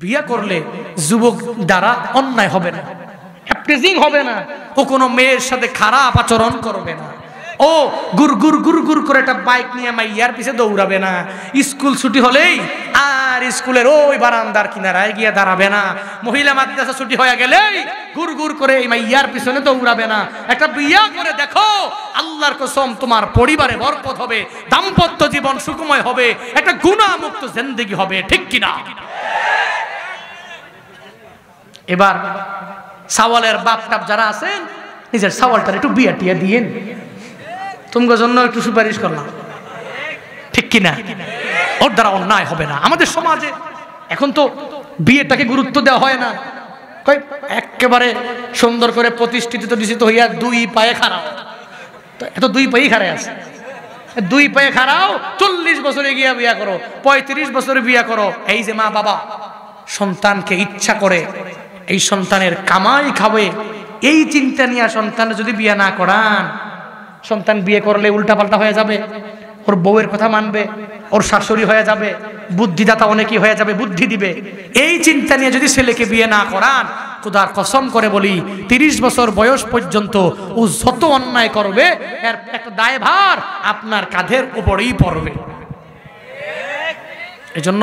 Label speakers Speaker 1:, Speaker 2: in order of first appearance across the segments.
Speaker 1: বিয়ে করলে যুবক দ্বারা অন্যায় হবে না, অ্যাপ্রেজিং হবে না, ও কোনো মেয়ের সাথে খারাপ আচরণ করবে না, ও গুর গুর গুর গুর করে একটা বাইক নিয়ে মাইয়ার পিছে দৌড়াবে না, স্কুল ছুটি হলেই আর স্কুলের ওই বারান্দার কিনারায় গিয়ে দাঁড়াবে না, মহিলা মাদ্রাসা ছুটি হয়ে গেলেই গুর গুর করে এই মাইয়ার পিছনে দৌড়াবে না। একটা বিয়ে করে দেখো, আল্লাহর কসম তোমার পরিবারে বরকত হবে, দাম্পত্য জীবন সুখময় হবে, একটা গুনাহমুক্ত জিন্দেগি হবে, ঠিক কিনা? এবার সাওয়ালের বাপ টাপ যারা আছেন, নিজের সাওয়ালটার একটু বিয়া টিয়া দিয়েন, তোমার জন্য একটু সুপারিশ করলাম, ঠিক কিনা? ওর দ্বারা অন্যায় হবে না। আমাদের সমাজে এখন তো বিয়েটাকে গুরুত্ব দেওয়া হয় না, একেবারে সুন্দর করে প্রতিষ্ঠিত নিশ্চিত হইয়া দুই পায়ে খাড়াও, তো এত দুই পায়ে খাড়ায় আছে, দুই পায়ে খাড়াও, 40 বছরে গিয়া বিয়া করো, 35 বছরে বিয়া করো। এই যে মা বাবা সন্তানকে ইচ্ছা করে এই সন্তানের কামাই খাবে, এই চিন্তা নিয়ে সন্তান যদি বিয়ে না করান, সন্তান বিয়ে করলে উল্টাপাল্টা হয়ে যাবে, ওর বউয়ের কথা মানবে, ওর শাশুড়ি হয়ে যাবে, বুদ্ধিদাতা অনেকেই হয়ে যাবে, বুদ্ধি দিবে, এই চিন্তা নিয়ে যদি ছেলেকে বিয়ে না করান, খোদার কসম করে বলি 30 বছর বয়স পর্যন্ত ও যত অন্যায় করবে এর একটা দায়ভার আপনার কাঁধের উপরেই পড়বে। এজন্য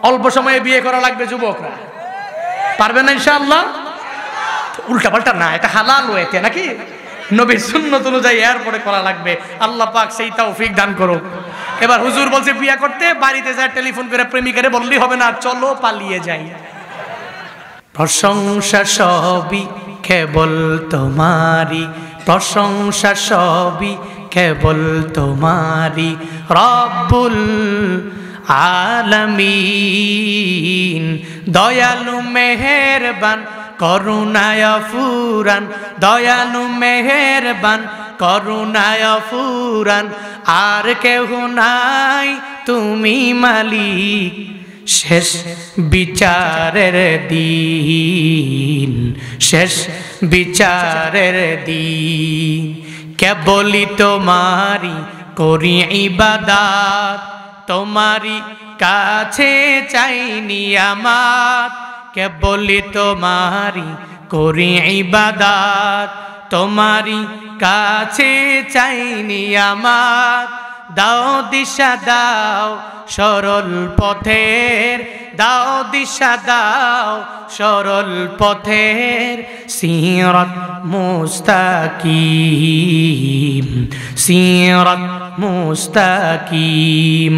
Speaker 1: অল্প সময়ে বিয়ে করা লাগবে যুবকরা, পারবে না ইনশাআল্লাহ? উল্টাপাল্টা না, এটা হালাল ওয়েতে নাকি নবীর সুন্নত অনুযায়ী এরপরে করা লাগবে। আল্লাহ পাক সেই তৌফিক দান করুক। এবার হুজুর বলছে বিয়ে করতে, বাড়িতে যায় টেলিফোন করে প্রেমিকারে বললেই হবে না, চলো পালিয়ে যাই। প্রশংসা সবই কেবল তোমারি, প্রশংসা সবই কেবল তোমারি, রব্বুল আলামিন। দয়ালু মেহেরবান করুণায় ফুরান, দয়ালু মেহেরবান করুণায় ফুরান, আর কেহ নাই তুমি মালিক শেষ বিচারের দিন, শেষ বিচারের দিন। কেবলই তোমারি করি ইবাদত, তোমারি কাছে চাইনি আমার, কেবলই তোমারি করি ইবাদত, তোমারি কাছে চাইনি আমার। দাও দিশা দাও সরল পথের, দাও দিশা দাও সরল পথের, সিরাত মুস্তাকিম, সিরাত মুস্তাকিম।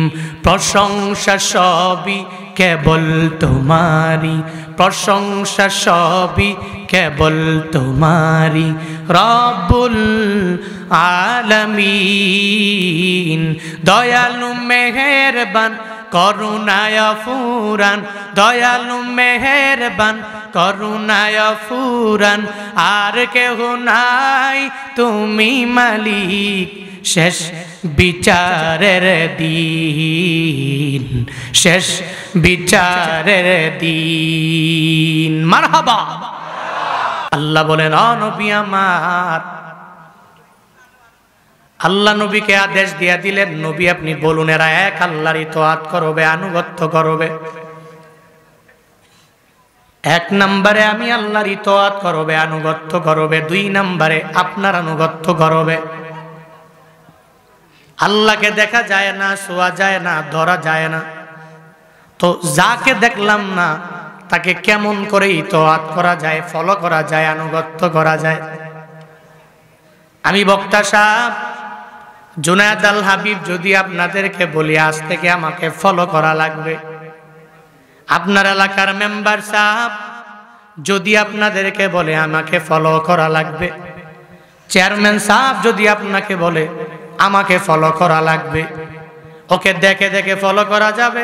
Speaker 1: প্রশংসা সবই কেবল তোমারি, প্রশংসা সবই কেবল তোমারি, রব্বুল আলামিন। দয়ালু মেহেরবান করুণায় ফুরান, দয়ালু মেহেরবান করুণায় ফুরান, আর কেহ নাই তুমি মালিক শেষ বিচারের দিন, শেষ বিচারের দিন। মারহাবা। আল্লাহ বলেন, ও নবী আমার, আল্লাহ নবীকে আদেশ দিয়া দিলেন, নবী আপনি বলুন এরা এক আল্লাহর ইতাআত করবে, আনুগত্য করবে। 1 নম্বরে আমি আল্লাহর ইতাআত করবে, আনুগত্য করবে। 2 নম্বরে আপনার আনুগত্য করবে। আল্লাহকে দেখা যায় না, ছোঁয়া যায় না, ধরা যায় না, তো যাকে দেখলাম না তাকে কেমন করে ইতাআত করা যায়, ফলো করা যায়, আনুগত্য করা যায়। আমি বক্তা সাহেব জুনায়েদ আল হাবিব যদি আপনাদেরকে বলি আজ থেকে আমাকে ফলো করা লাগবে, আপনার এলাকার মেম্বার সাহেব যদি আপনাদেরকে বলে আমাকে ফলো করা লাগবে, চেয়ারম্যান সাহেব যদি আপনাকে বলে আমাকে ফলো করা লাগবে, ওকে দেখে দেখে ফলো করা যাবে।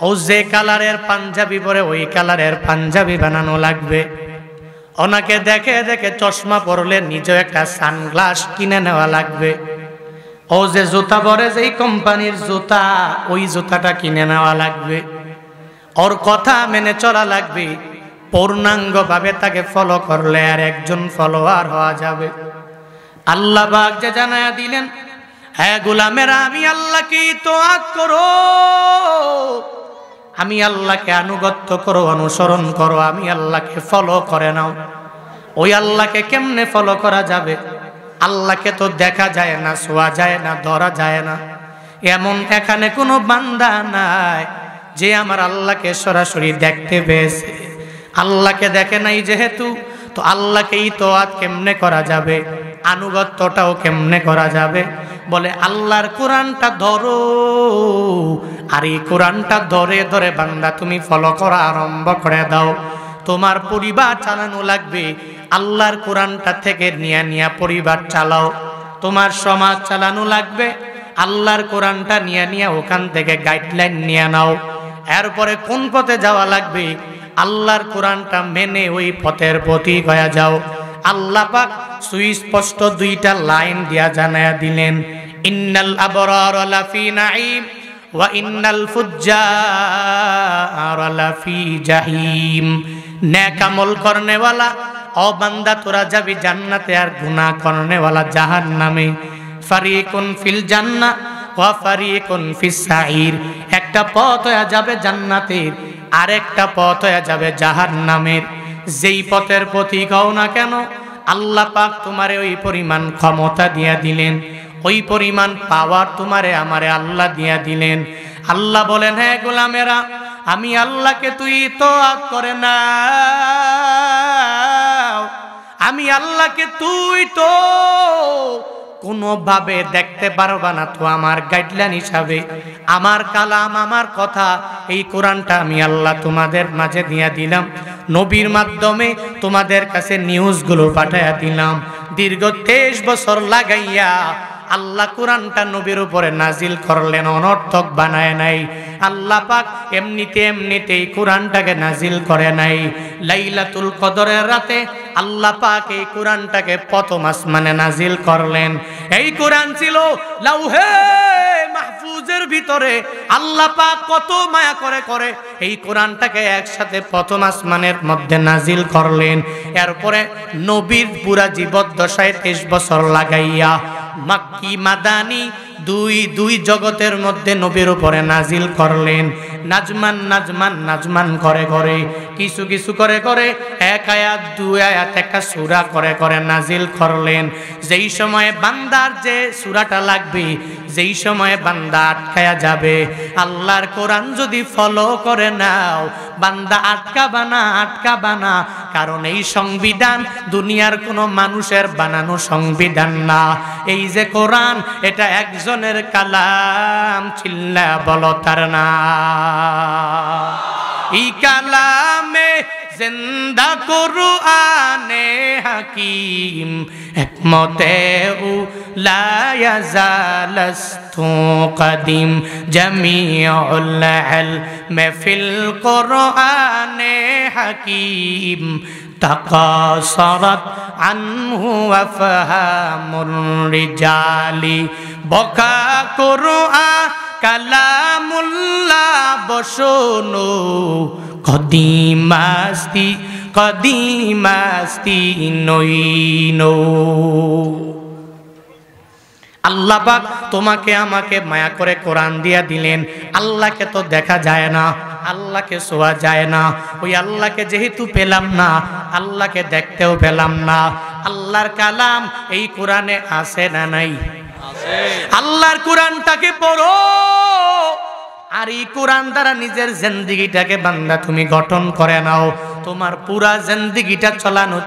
Speaker 1: ও যে কালারের পাঞ্জাবি পরে ওই কালারের পাঞ্জাবি বানানো লাগবে। ওনাকে দেখে দেখে চশমা পরলে নিজেও একটা সানগ্লাস কিনে নেওয়া লাগবে। ও যে জুতা পরে যেই কোম্পানির জুতা, ওই জুতাটা কিনে নেওয়া লাগবে। ওর কথা মেনে চলা লাগবে। পূর্ণাঙ্গভাবে তাকে ফলো করলে আর একজন ফলোয়ার হওয়া যাবে। আল্লাহ পাক যে জানায়া দিলেন, হ্যাঁ গোলামেরা আমি আল্লাহকে ইতাআত করো, আমি আল্লাহকে আনুগত্য করো, অনুসরণ করো, আমি আল্লাহকে ফলো করে নাও। ওই আল্লাহকে কেমনে ফলো করা যাবে? আল্লাহকে তো দেখা যায় না, ছোঁয়া যায় না, ধরা যায় না। এমন এখানে কোনো বান্দা নাই যে আমার আল্লাহকে সরাসরি দেখতে পেয়েছে। আল্লাহকে দেখে নাই যেহেতু, তো আল্লাহকেই তো আজ কেমনে করা যাবে, আনুগত্যটাও কেমনে করা যাবে? বলে আল্লাহর কোরআনটা ধরো, আর এই কোরআনটা ধরে ধরে বান্দা তুমি ফলো করা আরম্ভ করে দাও। তোমার পরিবার চালানো লাগবে, আল্লাহর কোরআনটা থেকে নিয়ে নিয়ে পরিবার চালাও। তোমার সমাজ চালানো লাগবে, আল্লাহর কোরআনটা নিয়ে নিয়ে ওখান থেকে গাইডলাইন নিয়ে নাও। এরপরে কোন পথে যাওয়া লাগবে, আল্লাহর কোরআনটা মেনে ওই পথের পথিক হয়ে যাও। আল্লাহ পাক সুস্পষ্ট দুইটা লাইন দিয়া জানায়া দিলেন, ইন্নাল আবরারা লাফি নাঈম ওয়া ইন্নাল ফুজ্জারা লাফি জাহিম। নেক আমল করনে ওয়ালা ও বান্দা তোরা যাবি জান্নাতে, আর গুনাহ করনে ওয়ালা জাহান্নামে। ফারিকুন ফিল জান্নাহ ওয়া ফারিকুন ফিস সাঈর। একটা পথ হয়ে যাবে জান্নাতের, আরেকটা পথ হয়ে যাবে জাহান্নামের। যেই পথের পথিক হও না কেন, আল্লাহ পাক তোমারে ওই পরিমাণ ক্ষমতা দিয়া দিলেন, ওই পরিমাণ পাওয়ার তোমারে আমারে আল্লাহ দিয়া দিলেন। আল্লাহ বলেন, হ্যাঁ গোলামেরা, আমি আল্লাহকে তুই ইতাআত করে না, আমি আল্লাহকে তুই তো কোনোভাবে দেখতে পারবা না। তো আমার গাইডলাইন হিসাবে আমার কালাম, আমার কথা, এই কোরআনটা আমি আল্লাহ তোমাদের মাঝে দিয়া দিলাম। নবীর মাধ্যমে তোমাদের কাছে নিউজগুলো পাঠাইয়া দিলাম। দীর্ঘ 23 বছর লাগাইয়া আল্লাহ কোরআনটা নবীর উপরে নাজিল করলেন, অনর্থক বানায় নাই। আল্লাহ পাক এমনিতেই কোরআনটাকে নাজিল করে নাই। লাইলাতুল কদরের রাতে আল্লাহ পাক এই কোরআনটাকে প্রথম আসমানে নাজিল করলেন। এই কোরআন ছিল লাউহে মাহফুজের ভিতরে। আল্লাহ পাক কত মায়া করে এই কোরআনটাকে একসাথে প্রথম আসমানের মধ্যে নাজিল করলেন। এরপরে নবীর পুরা জীবদ্দশায় 23 বছর লাগাইয়া মাক্কি মাদানি দুই জগতের মধ্যে নবীর উপরে নাজিল করলেন। নাজমান করে কিছু করে এক আয়াত 2 আয়াত একটা সূরা করে নাজিল করলেন। যেই সময়ে বান্দার যে সূরাটা লাগবে, যেই সময়ে বান্দা আটকায়া যাবে, আল্লাহর কোরআন যদি ফলো করে নাও, বান্দা আটকাবা না। কারণ এই সংবিধান দুনিয়ার কোনো মানুষের বানানো সংবিধান না। এই যে কোরআন, এটা একজনের কালাম, চিল্লা বলো তার না। এই কালামে জিন্দা কুরআনে হাকিম, হিকমতে লা ইয়াজালাস্তু কদিম, জামিউল ইলমি ফিল কুরআনে হাকিম, তাকাসারাত আনহু আফহামুর রিজালি, বকা কুরআন কালামুল্লাহ বসনো, কদিমাস্তি নইনো। আল্লাহ পাক তোমাকে আমাকে মায়া করে কোরআন দিয়া দিলেন। আল্লাহকে তো দেখা যায় না, আল্লাহকে ছোঁয়া যায় না। ওই আল্লাহকে যেহেতু পেলাম না, আল্লাহকে দেখতেও পেলাম না। আল্লাহর কালাম এই কোরআনে আছে না নাই? আল্লাহর কোরআনটাকে পড়ো, আর এই কোরআন দ্বারা নিজের জিন্দেগিটাকে বান্দা তুমি গঠন করে নাও। তোমার পুরা জিন্দেগিটা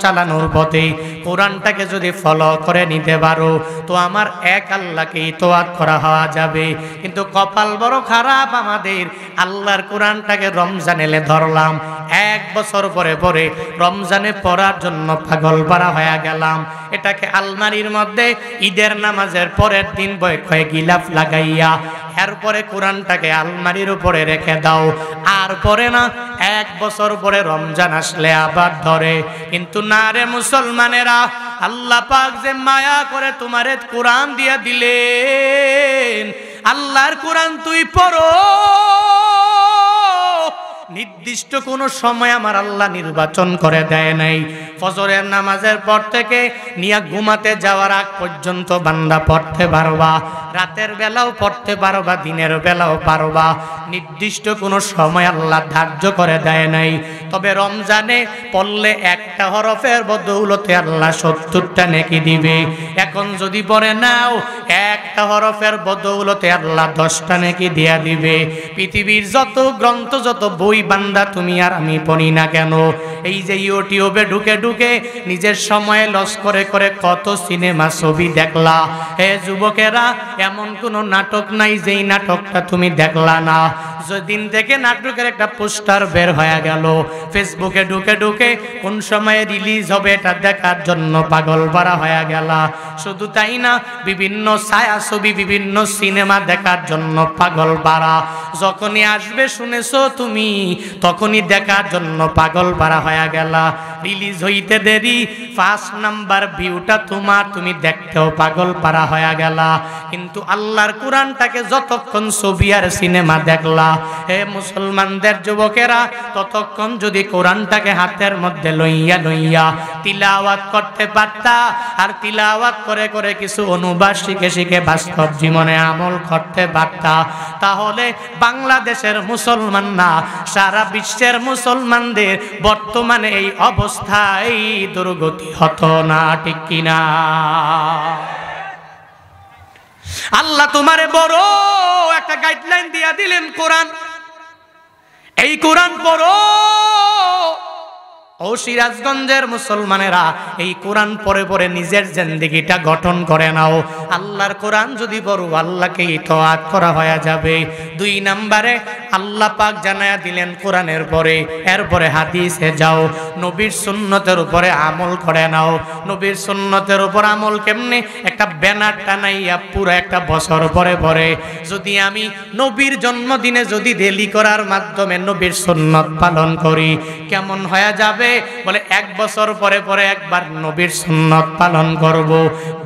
Speaker 1: চালানোর পথে কোরআনটাকে যদি ফলো করে নিতে পারো, তো আমার এক আল্লাহকে ইতাআত করা হওয়া যাবে। কিন্তু কপাল বড় খারাপ আমাদের, আল্লাহর কোরআনটাকে রমজান এলে ধরলাম, 1 বছর পরে রমজানে পড়ার জন্য পাগল পারা হয়ে গেলাম। এটাকে আলমারির মধ্যে ঈদের নামাজের পরের দিন কয়েক গিলাফ লাগাইয়া এরপরে কোরআনটাকে আলমারির উপরে রেখে দাও। আর পরে না, 1 বছর পরে রমজান আসলে আবার ধরে। কিন্তু না রে মুসলমানেরা, আল্লাহ পাক যে মায়া করে তোমারে কোরআন দিয়া দিলেন, আল্লাহর কোরআন তুই পড়ো, নির্দিষ্ট কোনো সময় আমার আল্লাহ নির্বাচন করে দেয় নাই। ফজরের নামাজের পর থেকে নিয়ে ঘুমাতে যাওয়ার আগ পর্যন্ত বান্দা পড়তে পারবা, রাতের বেলাও পড়তে পারবা, দিনের বেলাও পারবা। নির্দিষ্ট কোনো সময় আল্লাহ ধার্য করে দেয় নাই। তবে রমজানে পড়লে একটা হরফের বদৌলতে আল্লাহ 70টা নেকি দিবে। এখন যদি পড়ে নাও একটা হরফের বদৌলতে আল্লাহ 10টা নেকি দিয়া দিবে। পৃথিবীর যত গ্রন্থ, যত বই বান্দা তুমি আর আমি পড়ি না কেন, এই যে ইউটিউবে ঢুকে ঢুকে নিজের সময় লস করে করে কত সিনেমা ছবি দেখলা। হে যুবকেরা, এমন কোন নাটক নাই যেই নাটকটা তুমি দেখলা না। যেদিন থেকে নাটকের একটা পোস্টার বের হয়ে গেল, ফেসবুকে ঢুকে ঢুকে কোন সময়ে রিলিজ হবে এটা দেখার জন্য পাগল পারা হয়ে গেল। শুধু তাই না, বিভিন্ন ছায়া ছবি, বিভিন্ন সিনেমা দেখার জন্য পাগল পারা। যখনই আসবে শুনেছো তুমি, তখনই দেখার জন্য পাগল পারা হয়ে গেল। রিলিজ হইতে দেরি, 1 নাম্বার ভিউটা তোমার, তুমি দেখতেও পাগল পারা হয়ে গেল। কিন্তু আল্লাহর কোরআনটাকে যতক্ষণ ছবি আর সিনেমা দেখলা, হে মুসলমানদের যুবকেরা, ততক্ষণ যদি কোরআনটাকে হাতের মধ্যে লইয়া লইয়া তিলাওয়াত করতে পারতা, আর তিলাওয়াত করে করে কিছু অনুবাদ শিখে শিখে বাস্তব জীবনে আমল করতে পারতা, তাহলে বাংলাদেশের মুসলমান না, সারা বিশ্বের মুসলমানদের বর্তমানে এই অবস্থায় দুর্গতি হতো না। ঠিক কিনা? আল্লাহ তোমারে বড় একটা গাইডলাইন দিয়া দিলেন, কোরআন। এই কোরআন পড়ো। ও সিরাজগঞ্জের মুসলমানেরা, এই কোরআন পড়ে পড়ে নিজের জিন্দেগিটা গঠন করে নাও। আল্লাহর কোরআন যদি পড়ো, আল্লাহকে ইতাআত করা হয়ে যাবে। 2 নম্বরে আল্লাহ পাক জানায়া দিলেন কোরআনের পরে, এরপরে হাদিসে যাও, নবীর সুন্নতের উপরে আমল করে নাও। নবীর সুন্নতের উপর আমল কেমনে? একটা ব্যানার টানাইয়া পুরো একটা বছর পরে পরে যদি আমি নবীর জন্মদিনে যদি রেলি করার মাধ্যমে নবীর সুন্নত পালন করি, কেমন হয়ে যাবে? বলে 1 বছর পরে পরে একবার নবীর সুন্নত পালন করব,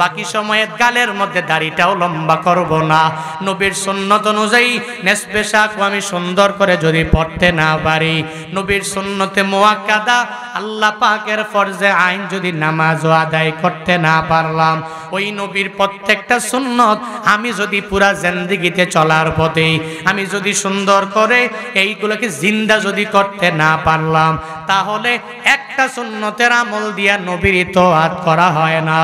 Speaker 1: বাকি সময়ে গালের মধ্যে দাড়িটাও লম্বা করব না। নবীর সুন্নত অনুযায়ী নেসপেশাক আমি সুন্দর করে যদি পড়তে না পারি, নবীর সুন্নতে মুআক্কাদা আল্লাহ পাকের ফরজে আইন যদি নামাজও আদায় করতে না পারলাম, ওই নবীর প্রত্যেকটা সুন্নত আমি যদি পুরা জিন্দেগিতে চলার পথে আমি যদি সুন্দর করে এইগুলোকে জিন্দা যদি করতে না পারলাম, তাহলে একটা সুন্নতের আমল দিয়া নবীর ইতাআত করা হয় না।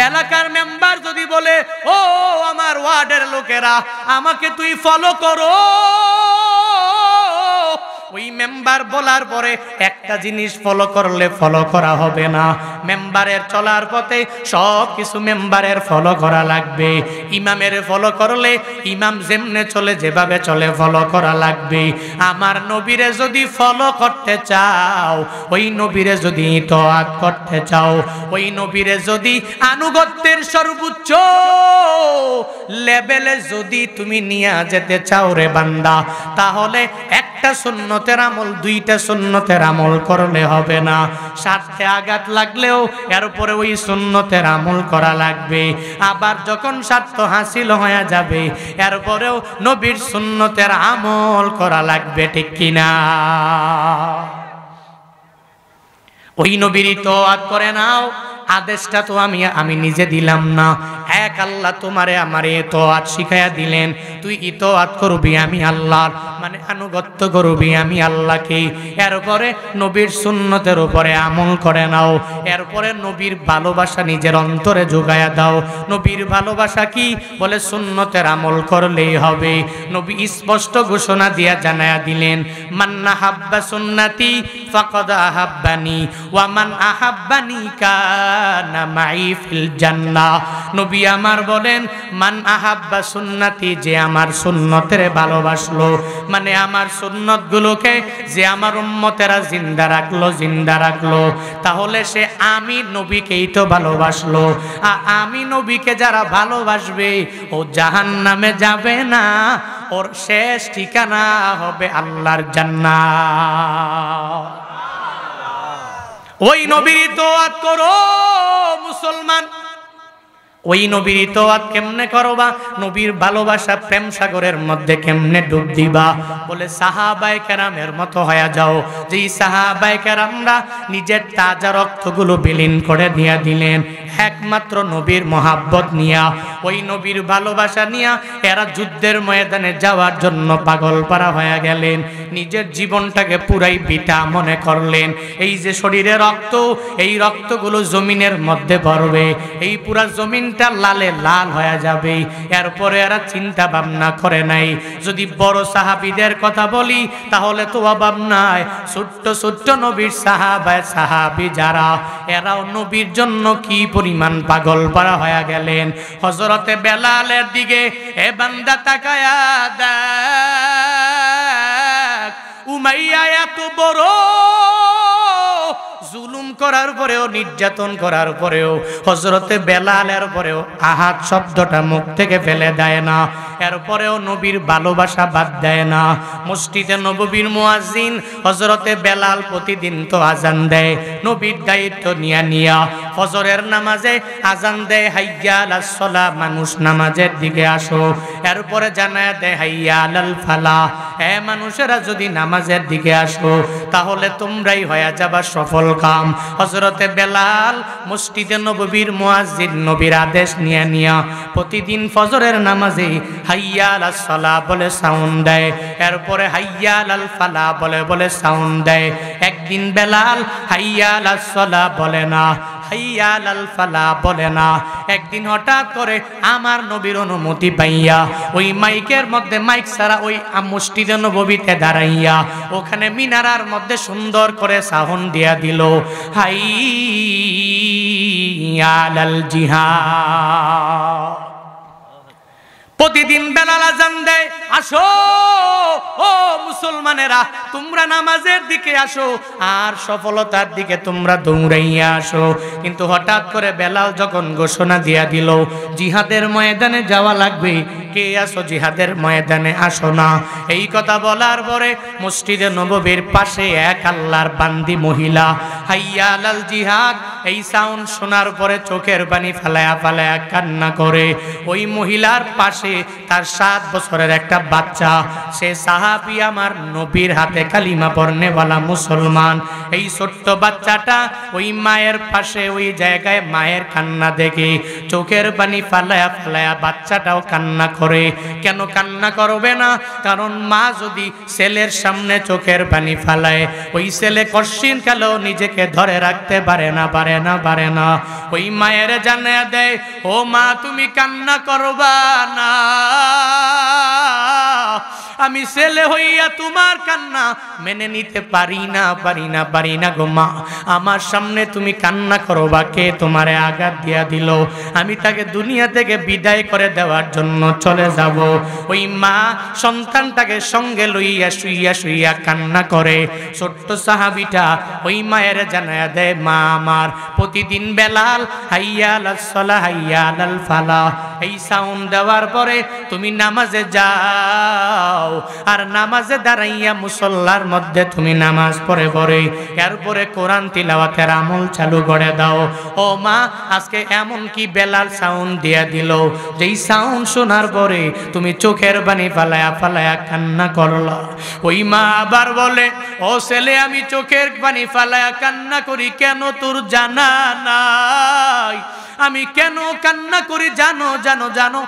Speaker 1: এলাকার মেম্বার যদি বলে, ও আমার ওয়ার্ডের লোকেরা আমাকে তুই ফলো করো, ওই মেম্বার বলার পরে একটা জিনিস ফলো করলে ফলো করা হবে না। মেম্বারের চলার পথে সব কিছু মেম্বারের ফলো করা লাগবে। ইমামের ফলো করলে ইমাম যেমনে চলে, যেভাবে চলে ফলো করা লাগবে। আমার নবীরে যদি ফলো করতে চাও, ওই নবীরে যদি ইতাআত করতে চাও, ওই নবীরে যদি আনুগত্যের সর্বোচ্চ লেভেলে যদি তুমি নিয়ে যেতে চাও রে বান্দা, তাহলে একটা সুন্নতের আমল, 2টা সুন্নতের আমল করলে হবে না। স্বার্থে আঘাত লাগলেও এরপরে ওই সুন্নতের আমল করা লাগবে। আবার যখন স্বার্থ হাসিল হয়ে যাবে, এরপরেও নবীর সুন্নতের আমল করা লাগবে। ঠিক কিনা? ওই নবীর ইতাআত করে নাও। আদেশটা তো আমি নিজে দিলাম না, এক আল্লাহ তোমারে আমারে ইতাআত শিখাইয়া দিলেন। তুই ইতাআত করবি আমি আল্লাহর, মানে আনুগত্য করবি আমি আল্লাহকে। এরপরে নবীর সুন্নতের উপরে আমল করে নাও। এরপরে নবীর ভালোবাসা নিজের অন্তরে যোগায়া দাও। নবীর ভালোবাসা কি? বলে সুন্নতের আমল করলেই হবে। নবী স্পষ্ট ঘোষণা দিয়া জানায়া দিলেন, মান আহাব্বা সুন্নতি ফাকাদ আহাব্বানি ওয়া মান আহাব্বানি কানা মাই ফিল জান্নাহ। নবী আমার বলেন, মান আহাব্বা সুন্নতি, যে আমার সুন্নতের ভালোবাসলো, মানে আমার সুন্নতগুলোকে যে আমার উম্মতেরা জিন্দা রাখলো, তাহলে সে আমি নবীকেই তো ভালোবাসলো। আমি নবীকে যারা ভালোবাসবে ও জাহান্নামে যাবে না, ওর শেষ ঠিকানা হবে আল্লাহর জান্নাত। ওই নবীর ইতাআত করো মুসলমান। ওই নবীর ইতাআত কেমনে করবা, নবীর ভালোবাসা প্রেম সাগরের মধ্যে কেমনে ডুব দিবা? বলে সাহাবায়ে কেরামের মতো হয়ে যাও। যেই সাহাবায়ে কেরামরা নিজের তাজা রক্তগুলো বিলীন করে দিয়া দিলেন একমাত্র নবীর মহাব্বত নিয়া, ওই নবীর ভালোবাসা নিয়া এরা যুদ্ধের ময়দানে যাওয়ার জন্য পাগল পারা হয়ে গেলেন। নিজের জীবনটাকে পুরাই বিটা মনে করলেন। এই যে শরীরে রক্ত, এই রক্তগুলো জমিনের মধ্যে পড়বে, এই পুরা জমিন লালে লাল হয়ে যাবে। এরপরে এরা চিন্তা ভাবনা করে নাই। যদি বড় সাহাবীদের কথা বলি তাহলে তো অভাব নাই। ছোট্ট ছোট্ট নবীর সাহাবী যারা, এরাও নবীর জন্য কি পরিমাণ পাগল পারা হয়ে গেলেন। হযরতে বেলালের দিকে এ বান্দা তাকায়া দেখ, উমাইয়া এত বড় জুলুম করার পরেও, নির্যাতন করার পরেও হযরতে বেলালের পরেও আহাত শব্দটা মুখ থেকে ফেলে দেয় না। এরপরেও নবীর ভালোবাসা বাদ দেয় না। মসজিদে নববীর মুয়াজ্জিন হযরতে বেলাল প্রতিদিন তো আজান দেয়, নবীর দায়িত্ব নিয়া ফজরের নামাজে আজান দেয়, হাইয়া আলাস সালাহ, মানুষ নামাজের দিকে আসো। এরপরে জানায় দেয় হাইয়া আলাল ফালাহ, হে মানুষেরা যদি নামাজের দিকে আসো তাহলে তোমরাই হয়ে যাবা সফল কাম। হযরতে বেলাল মসজিদে নববীর মুয়াজ্জিন, নবীর আদেশ নিয়া প্রতিদিন ফজরের নামাজে হাইয়া আলাস সালাহ বলে সাউন্ড দেয়, এরপরে হাইয়া আলাল ফালাহ বলে সাউন্ড দেয়। একদিন বেলাল হাইয়া আলাস সালাহ বলে না, হাইয়া আলাল ফালাহ বলে না। একদিন হঠাৎ করে আমার নবীর অনুমতি পাইয়া ওই মাইকের মধ্যে, মাইক ছাড়া ওই মসজিদে নববীতে দাঁড়াইয়া ওখানে মিনারার মধ্যে সুন্দর করে সাউন্ড দিয়া দিল, হাইয়া আলাল জিহাদ। প্রতিদিন বেলাল আজান দেয়, আসো ও মুসলমানেরা, তোমরা নামাজের দিকে আসো আর সফলতার দিকে তোমরা দৌড়াইয়া আসো। কিন্তু হঠাৎ করে বেলাল যখন ঘোষণা দিয়া দিল জিহাদের ময়দানে যাওয়া লাগবে, কে আসো জিহাদের ময়দানে আসো না, এই কথা বলার পরে মসজিদে নববীর পাশে এক আল্লাহর বান্দি মহিলা হাইয়া আলাল জিহাদ এই সাউন্ড শোনার পরে চোখের পানি ফালায়া ফালায়া কান্না করে। ওই মহিলার পাশে তার 7 বছরের একটা বাচ্চা, সে সাহাবী আমার নবীর হাতে কালিমা পড়নেওয়ালা মুসলমান। এই ছোট্ট বাচ্চাটা ওই মায়ের পাশে ওই জায়গায় মায়ের কান্না দেখে চোখের পানি ফালায়া ফালায়া বাচ্চাটাও কান্না করে। কেন কান্না করবে না? কারণ মা যদি ছেলের সামনে চোখের পানি ফালায়, ওই ছেলে কশিন কালেও নিজেকে ধরে রাখতে পারে না। ওই মায়ের জানিয়ে দেয়, ও মা তুমি কান্না করবা না, আমি ছেলে হইয়া তোমার কান্না মেনে নিতে পারি না গো মা। আমার সামনে তুমি কান্না করবা, কে তোমারে আঘাত দিয়া দিল? আমি তাকে দুনিয়া থেকে বিদায় করে দেওয়ার জন্য চলে যাব। ওই মা সন্তানটাকে সঙ্গে লইয়া শুইয়া কান্না করে। ছোট্ট সাহাবীটা ওই মায়ের জানায়া দেয়, মা আমার প্রতিদিন বেলাল হাইয়া আলাস সালাহ হাইয়া আলাল ফালাহ এই সাউন্ড দেওয়ার পরে তুমি নামাজে যাও, আর নামাজে দাঁড়াইয়া মুসল্লার মধ্যে তুমি নামাজ পড়ে এরপরে কোরআন তিলাওয়াতের আমল চালু করে দাও। ও মা, আজকে এমন কি বেলাল সাউন্ড দিয়া দিল, যেই সাউন্ড শোনার পরে তুমি চোখের পানি ফালায়া কান্না করলা। ওই মা আবার বলে, ও ছেলে আমি চোখের পানি ফালায়া কান্না করি কেন তোর জানা নাই? আমি কেন কান্না করি জানো?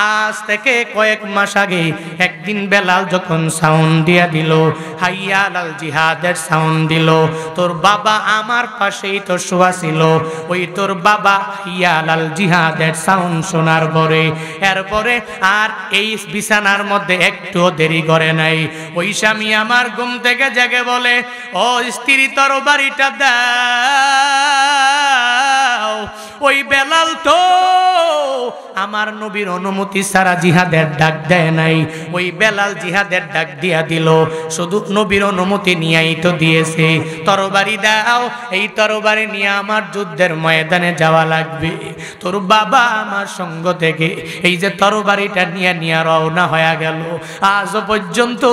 Speaker 1: আজ থেকে কয়েক মাস আগে একদিন বেলাল যখন সাউন্ড দিয়া দিল, হাইয়া আলাল জিহাদের সাউন্ড দিল, তোর বাবা আমার পাশেই তো শোয়া ছিল। ওই তোর বাবা হাইয়া আলাল জিহাদের সাউন্ড শোনার পরে এরপরে আর এই বিছানার মধ্যে একটু দেরি করে নাই। ওই স্বামী আমার ঘুম থেকে জেগে বলে, ও স্ত্রী তোর বাড়িটা দাও। ওই বেলাল তো আমার নবীর অনুমতি ছাড়া জিহাদের ডাক দেয় নাই। ওই বেলাল জিহাদের ডাক দিয়া দিল, শুধু নবীর অনুমতি নিয়েই তো দিয়েছে। তরবারি দাও, এই তরবারি নিয়ে আমার যুদ্ধের ময়দানে যাওয়া লাগবে। তোর বাবা আমার সঙ্গ থেকে এই যে তরবারিটা নিয়ে নিয়ে রওনা হয়ে গেল, আজ পর্যন্ত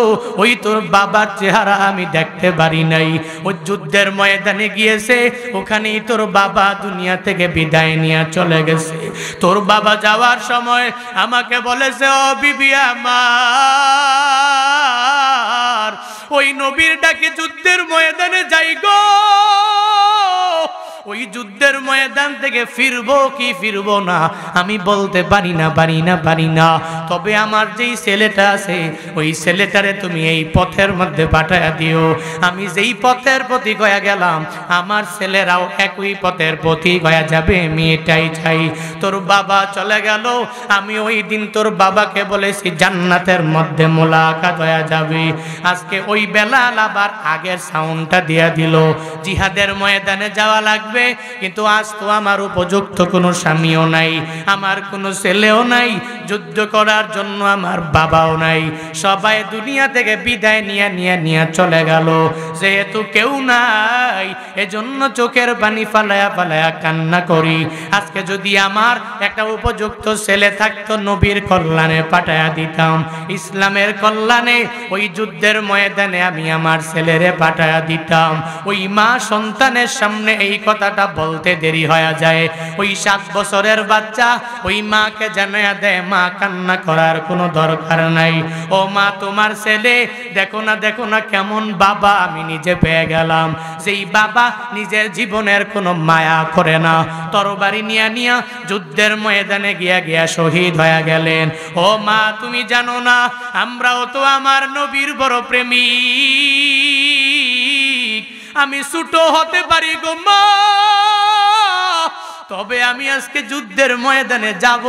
Speaker 1: ওই তোর বাবার চেহারা আমি দেখতে পারি নাই। ওই যুদ্ধের ময়দানে গিয়েছে, ওখানেই তোর বাবা দুনিয়া থেকে বিদায় নিয়ে চলে গেছে। তোর বাবা যাওয়ার সময় আমাকে বলেছে, ও বিবি আমার, ওই নবীর ডাকে যুদ্ধের ময়দানে যাই গো, ওই যুদ্ধের ময়দান থেকে ফিরবো কি ফিরবো না আমি বলতে পারি না। তবে আমার যেই ছেলেটা আছে ওই ছেলেটারে তুমি এই পথের মধ্যে পাঠায়া দিও। আমি যেই পথের প্রতি গয়া গেলাম আমার ছেলেরাও একই পথের প্রতি গয়া যাবে, আমি এটাই চাই। তোর বাবা চলে গেল, আমি ওই দিন তোর বাবাকে বলেছি জান্নাতের মধ্যে মোলাকাত হয়ে যাবে। আজকে ওই বেলাল আবার আগের সাউন্ডটা দিয়া দিল, জিহাদের ময়দানে যাওয়া লাগবে, কিন্তু আজ তো আমার উপযুক্ত কোনো স্বামীও নাই, আমার কোনো ছেলেও নাই, যুদ্ধ করার জন্য আমার বাবাও নাই, সবাই দুনিয়া থেকে বিদায় নিয়ে চলে গেল। যেহেতু কেউ নাই এজন্য চোখের পানি ফালায়া ফালায়া কান্না করি। আজকে যদি আমার একটা উপযুক্ত ছেলে থাকতো নবীর কল্যাণে পাঠায়া দিতাম, ইসলামের কল্যাণে ওই যুদ্ধের ময়দানে আমি আমার ছেলেরে পাঠায়া দিতাম। ওই মা সন্তানের সামনে এই কথাটা বলতে দেরি হয়ে যায়। ওই 7 বছরের বাচ্চা ওই মাকে জানায়া দেয়, মা কান্না করার কোনো দরকার নাই, ও মা তোমার ছেলে দেখো না কেমন বাবা আমি নিজে পেয়ে গেলাম, যেই বাবা নিজের জীবনের কোনো মায়া করে না, তরবারি নিয়া যুদ্ধের ময়দানে গিয়া শহীদ হয়ে গেলেন। ও মা তুমি জানো না আমরাও তো আমার নবীর বড় প্রেমিক, আমি ছোট হতে পারি গো মা, তবে আমি আজকে যুদ্ধের ময়দানে যাব।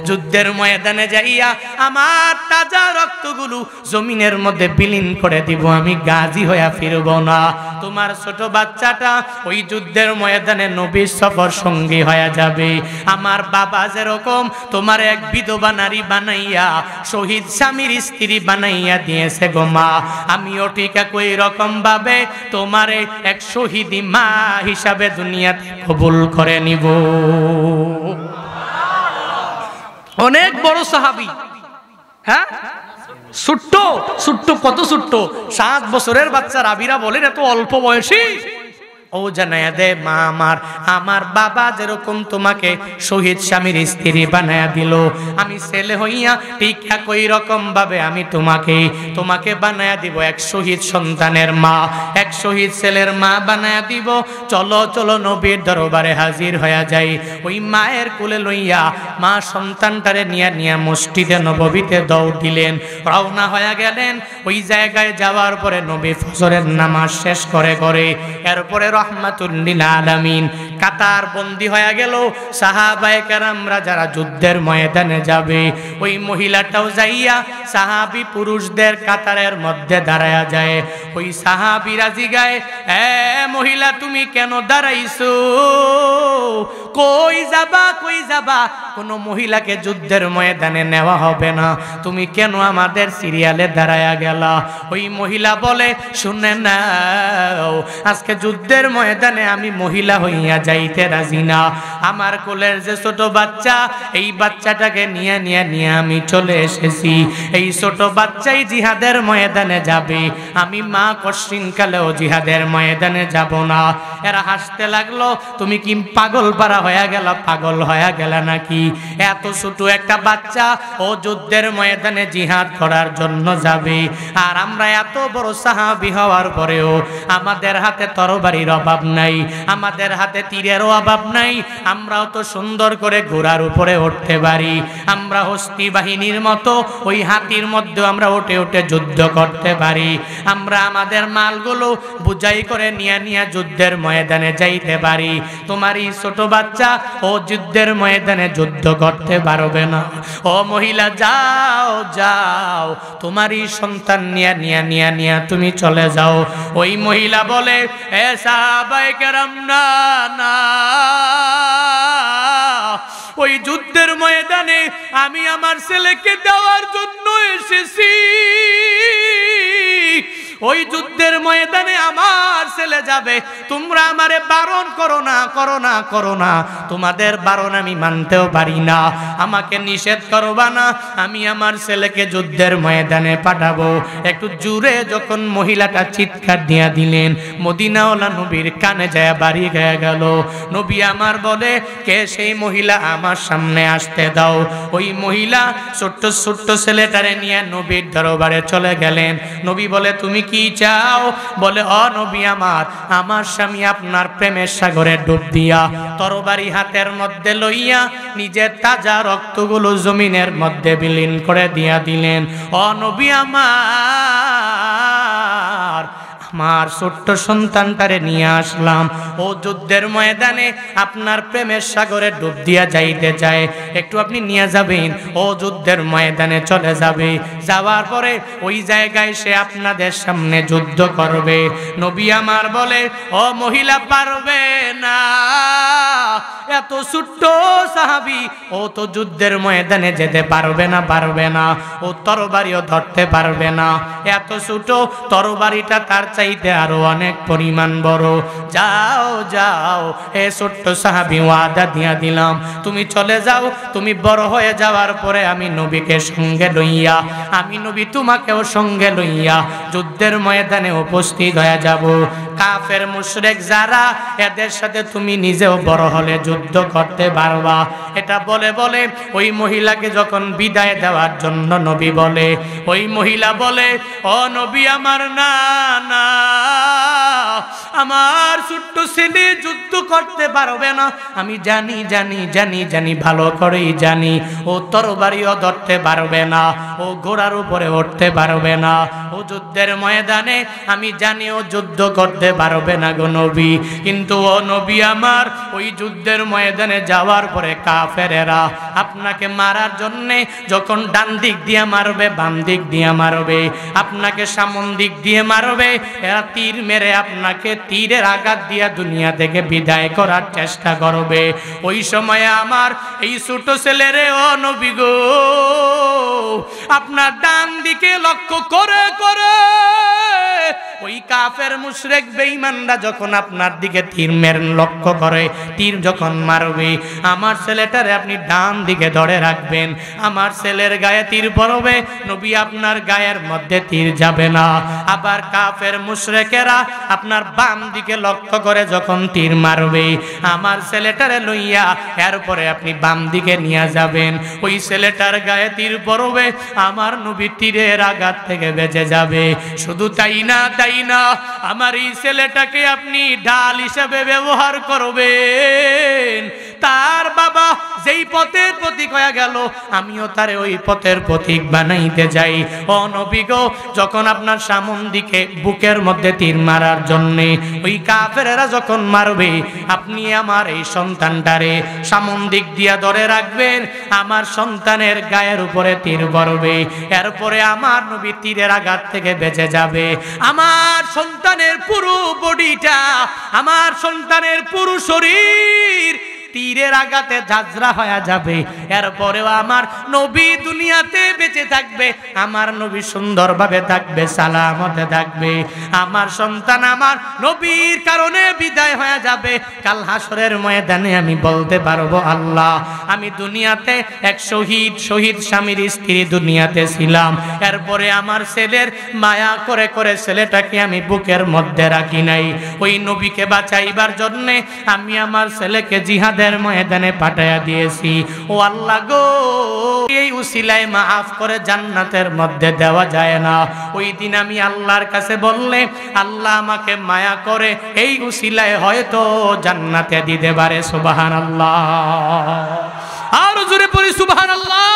Speaker 1: যুদ্ধের ময়দানে যাইয়া আমার তাজা রক্তগুলো জমিনের মধ্যে বিলীন করে দিব, আমি গাজী হইয়া ফিরব না। তোমার ছোট বাচ্চাটা ওই যুদ্ধের ময়দানে নবীর সফর সঙ্গী হয়ে যাবে। আমার বাবা যেরকম তোমার এক বিধবা নারী বানাইয়া শহীদ স্বামীর স্ত্রী বানাইয়া দিয়েছে গো মা, আমিও ঠিক একই রকম ভাবে তোমারে এক শহীদি মা হিসাবে দুনিয়াতে কবুল করে নিব। অনেক বড় সাহাবী, হ্যাঁ ছোট্ট কত ছোট্ট, 7 বছরের বাচ্চা। রাবিরা বলেন এত অল্প বয়সী। ও জানায়া দে মা আমার বাবা যেরকম তোমাকে শহীদ স্বামীর স্ত্রী বানায়া দিল, আমি ছেলে হইয়া ঠিক একই রকম ভাবে আমি তোমাকে বানায়া দিব এক শহীদ সন্তানের মা, এক শহীদ ছেলের মা বানায়া দিব। চলো নবীর দরবারে হাজির হয়ে যাই। ওই মায়ের কোলে লইয়া মা সন্তানটারে নিয়া মসজিদে নববীতে দৌড় দিলেন, রওনা হয়ে গেলেন। ওই জায়গায় যাওয়ার পরে নবী ফজরের নামাজ শেষ করে এরপরে রহমাতুল লিল আলামিন কাতার বন্দী হয়ে গেল। সাহাবায়ে কেরামরা যারা যুদ্ধের ময়দানে যাবে, ওই মহিলাটাও যাইয়া সাহাবী পুরুষদের কাতারের মধ্যে দাঁড়ায়া যায়। ওই সাহাবীরা জিগায়, এ মহিলা তুমি কেন দাঁড়াইছো, কই যাবা? কোনো মহিলাকে যুদ্ধের ময়দানে নেওয়া হবে না, তুমি কেন আমাদের সিরিয়ালে দাঁড়ায়া গেলা? ওই মহিলা বলে, শুনে নাও, আজকে যুদ্ধের ময়দানে আমি মহিলা হইয়া যাইতে রাজি না। আমার কোলের যে ছোট বাচ্চা, এই বাচ্চাটাকে নিয়ে আমি চলে এসেছি। এই ছোট বাচ্চাই জিহাদের ময়দানে যাবে, আমি মা কশিন কালেও জিহাদের ময়দানে যাব না। এরা হাসতে লাগলো, তুমি কি পাগল পারা হয়ে গেল নাকি? এত ছোট একটা বাচ্চা ও যুদ্ধের ময়দানে জিহাদ করার জন্য যাবে, আর আমরা এত বড় সাহাবী হওয়ার পরেও আমাদের হাতে তরবারির অভাব নাই, আমাদের হাতে তীরেরও অভাব নাই, আমরাও তো সুন্দর করে ঘোড়ার উপরে উঠতে পারি, আমরা হস্তি বাহিনীর মতো ওই হাতির মধ্যে আমরা উঠে যুদ্ধ করতে পারি, আমরা আমাদের মালগুলো বুঝাই করে নিয়ে যুদ্ধের ময়দানে যাইতে পারি। তোমার এই ছোট বাচ্চা ও যুদ্ধের ময়দানে যুদ্ধ করতে পারবে না। ও মহিলা যাও, তোমার এই সন্তান নিয়ে তুমি চলে যাও। ওই মহিলা বলে, এ সাহাবায়ে কেরাম, না ওই যুদ্ধের ময়দানে আমি আমার ছেলেকে দেওয়ার জন্য এসেছি। ওই যুদ্ধের ময়দানে আমার ছেলে যাবে, তোমরা আমারে বারণ করো না, করো না, করো না। তোমাদের বারণ আমি মানতেও পারি না, আমাকে নিষেধ করবা না, আমি আমার ছেলেকে যুদ্ধের ময়দানে পাঠাবো। একটু জোরে যখন মহিলাটা চিৎকার দিয়া দিলেন, মদিনাওয়ালা নবীর কানে যায় বাড়ি গিয়ে গেল। নবী আমার বলে, কে সেই মহিলা, আমার সামনে আসতে দাও। ওই মহিলা ছোট্ট ছোট্ট ছেলেটারে নিয়ে নবীর দরবারে চলে গেলেন। নবী বলে, তুমি কি চাও? বলে, ও নবী আমার, আমার স্বামী আপনার প্রেমের সাগরে ডুব দিয়া তরবারি হাতের মধ্যে লইয়া নিজের তাজা রক্তগুলো জমিনের মধ্যে বিলীন করে দিয়া দিলেন। ও নবী আমার, আমার ছোট্ট সন্তানটারে নিয়ে আসলাম, ও যুদ্ধের ময়দানে আপনার প্রেমের সাগরে ডুব দিয়া যাইতে চায়, একটু আপনি নিয়ে যাবেন, ও যুদ্ধের ময়দানে চলে যাবে, যাওয়ার পরে ওই জায়গায় সে আপনাদের সামনে যুদ্ধ করবে। নবী আমার বলে, ও মহিলা পারবে না, এত ছোট্ট সাহাবী, ও তো যুদ্ধের ময়দানে যেতে পারবে না, পারবে না, ও তরবারিও ধরতে পারবে না, এত ছোট, তরবারিটা তার চাইতে আরো অনেক পরিমাণ বড়। যাও যাও, এ ছোট্ট সাহাবী, ওয়াদা দিয়া দিলাম, তুমি চলে যাও, তুমি বড় হয়ে যাওয়ার পরে আমি নবীকে সঙ্গে লইয়া, আমি নবী তোমাকেও সঙ্গে লইয়া যুদ্ধের ময়দানে উপস্থিত হয়ে যাব। কাফের মুশরিক যারা, এদের সাথে তুমি নিজেও বড় হলে যুদ্ধ করতে পারবা। এটা বলে বলে ওই মহিলাকে যখন বিদায় দেওয়ার জন্য নবী বলে, ওই মহিলা বলে, ও নবী আমার, না না, আমার ছোট্ট ছেলে যুদ্ধ করতে পারবে না, আমি জানি জানি জানি জানি, ভালো করেই জানি, ও তরবারিও ধরতে পারবে না, ও ঘোড়ার উপরে উঠতে পারবে না, ও যুদ্ধের ময়দানে আমি জানি ও যুদ্ধ করতে পারবে না গো নবী। কিন্তু ও নবী আমার, ওই যুদ্ধের ময়দানে যাওয়ার পরে কাফেরেরা আপনাকে মারার জন্যে যখন ডান দিক দিয়ে মারবে, বাম দিক দিয়ে মারবে, আপনাকে সামন দিক দিয়ে মারবে, এরা তীর মেরে আপনাকে তীরের আঘাত দিয়া দুনিয়া থেকে বিদায় করার চেষ্টা করবে। ওই সময় আমার এই ছোট ছেলেরে, ও নবী গো, আপনার ডান দিকে লক্ষ্য করে করে ওই কাফের মুশরিক বেঈমানরা যখন আপনার দিকে তীর মেরেন, লক্ষ্য করে তীর যখন মারবে, আমার ছেলেটারে আপনি ডান দিকে ধরে রাখবেন, আমার ছেলের গায়ে তীর পড়বে, নবী আপনার গায়ের মধ্যে তীর যাবে না। আবার কাফের মুশরিকেরা আপনার বাম দিকে লক্ষ্য করে যখন তীর মারবে, আমার ছেলেটারে লইয়া এরপরে আপনি বাম দিকে নিয়ে যাবেন, ওই ছেলেটার গায়ে তীর পড়বে, আমার নবী তীরের আঘাত থেকে বেঁচে যাবে। শুধু তাই না, তাই না, আমার এই ছেলেটাকে আপনি ঢাল হিসেবে ব্যবহার করবেন। তার বাবা যেই পথের প্রতীক হয়ে গেল, আমিও তারে ওই পথের প্রতীক বানাইতে যাই। ও নবী গো, যখন আপনার সামন দিকে বুকের মধ্যে তীর মারার জন্যে ওই কাফেরেরা যখন মারবে, আপনি আমার এই সন্তানটারে সামন দিক দিয়া ধরে রাখবেন, আমার সন্তানের গায়ের উপরে তীর পড়বে, এরপরে আমার নবী তীরের আঘাত থেকে বেঁচে যাবে। আমার সন্তানের পুরো বডিটা, আমার সন্তানের পুরো শরীর তীরের আঘাতে ঝাঁঝরা হয়ে যাবে, এরপরেও আমার নবী দুনিয়াতে বেঁচে থাকবে, আমার নবী সুন্দরভাবে থাকবে, সালামতে থাকবে। আমার সন্তান আমার নবীর কারণে বিদায় হয়ে যাবে, কাল হাসরের ময়দানে আমি বলতে পারবো, আল্লাহ, আমি দুনিয়াতে এক শহীদ স্বামীর স্ত্রী দুনিয়াতে ছিলাম, এরপরে আমার ছেলের মায়া করে করে ছেলেটাকে আমি বুকের মধ্যে রাখি নাই, ওই নবীকে বাঁচাইবার জন্যে আমি আমার ছেলেকে জিহাদের ময়দানে পাঠাইয়া দিয়েছি। ও আল্লাহ গো, এই উসিলায় মাফ করে জান্নাতের মধ্যে দেওয়া যায় না। ওই দিন আমি আল্লাহর কাছে বললে আল্লাহ আমাকে মায়া করে এই উসিলায় হয়তো জান্নাতে দিতে পারে। সুবহানাল্লাহ, আর জোরে পড়ি সুবহানাল্লাহ।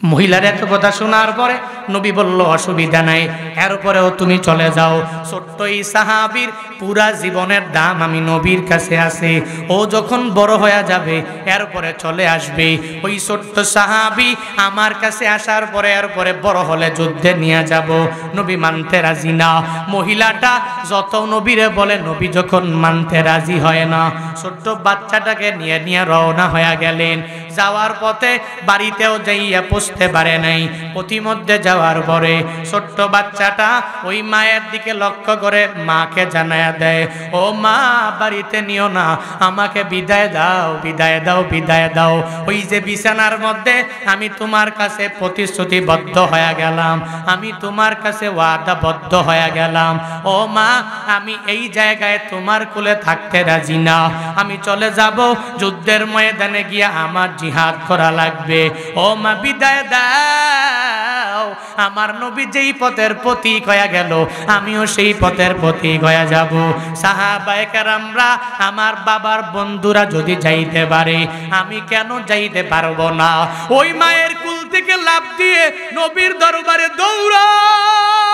Speaker 1: মহিলার এত কথা শোনার পরে নবী বলল অসুবিধা নাই, এরপরেও তুমি চলে যাও। ছোট্ট এই সাহাবীর পুরা জীবনের দাম আমি নবীর কাছে আছে। ও যখন বড় হয়ে যাবে এরপরে চলে আসবে। ওই ছোট্ট সাহাবী আমার কাছে আসার পরে এরপরে বড় হলে যুদ্ধে নিয়ে যাব। নবী মানতে রাজি না। মহিলাটা যত নবীরে বলে, নবী যখন মানতে রাজি হয় না, ছোট্ট বাচ্চাটাকে নিয়ে নিয়ে রওনা হয়ে গেলেন। যাওয়ার পথে বাড়িতেও যাইয়া পৌঁছতে পারে নাই। প্রতিমধ্যে যাওয়ার পরে ছোট্ট বাচ্চাটা ওই মায়ের দিকে লক্ষ্য করে মাকে জানায়া দেয়, ও মা, বাড়িতে নিও না, আমাকে বিদায় দাও, বিদায় দাও, বিদায় দাও। ওই যে বিছানার মধ্যে আমি তোমার কাছে প্রতিশ্রুতিবদ্ধ হয়ে গেলাম, আমি তোমার কাছে ওয়াদাবদ্ধ হয়ে গেলাম। ও মা, আমি এই জায়গায় তোমার কোলে থাকতে রাজি না। আমি চলে যাব, যুদ্ধের ময়দানে গিয়া আমার জিহাদ করা লাগবে। ও মা, বিদায় দাও। আমার নবী যেই পথের প্রতীক হয়ে গেল, আমিও সেই পথের প্রতীক হয়ে যাব। সাহাবায়ে কেরামরা, আমার বাবার বন্ধুরা যদি যাইতে পারে, আমি কেন যাইতে পারবো না? ওই মায়ের কুল থেকে লাফ দিয়ে নবীর দরবারে দৌড়ায়,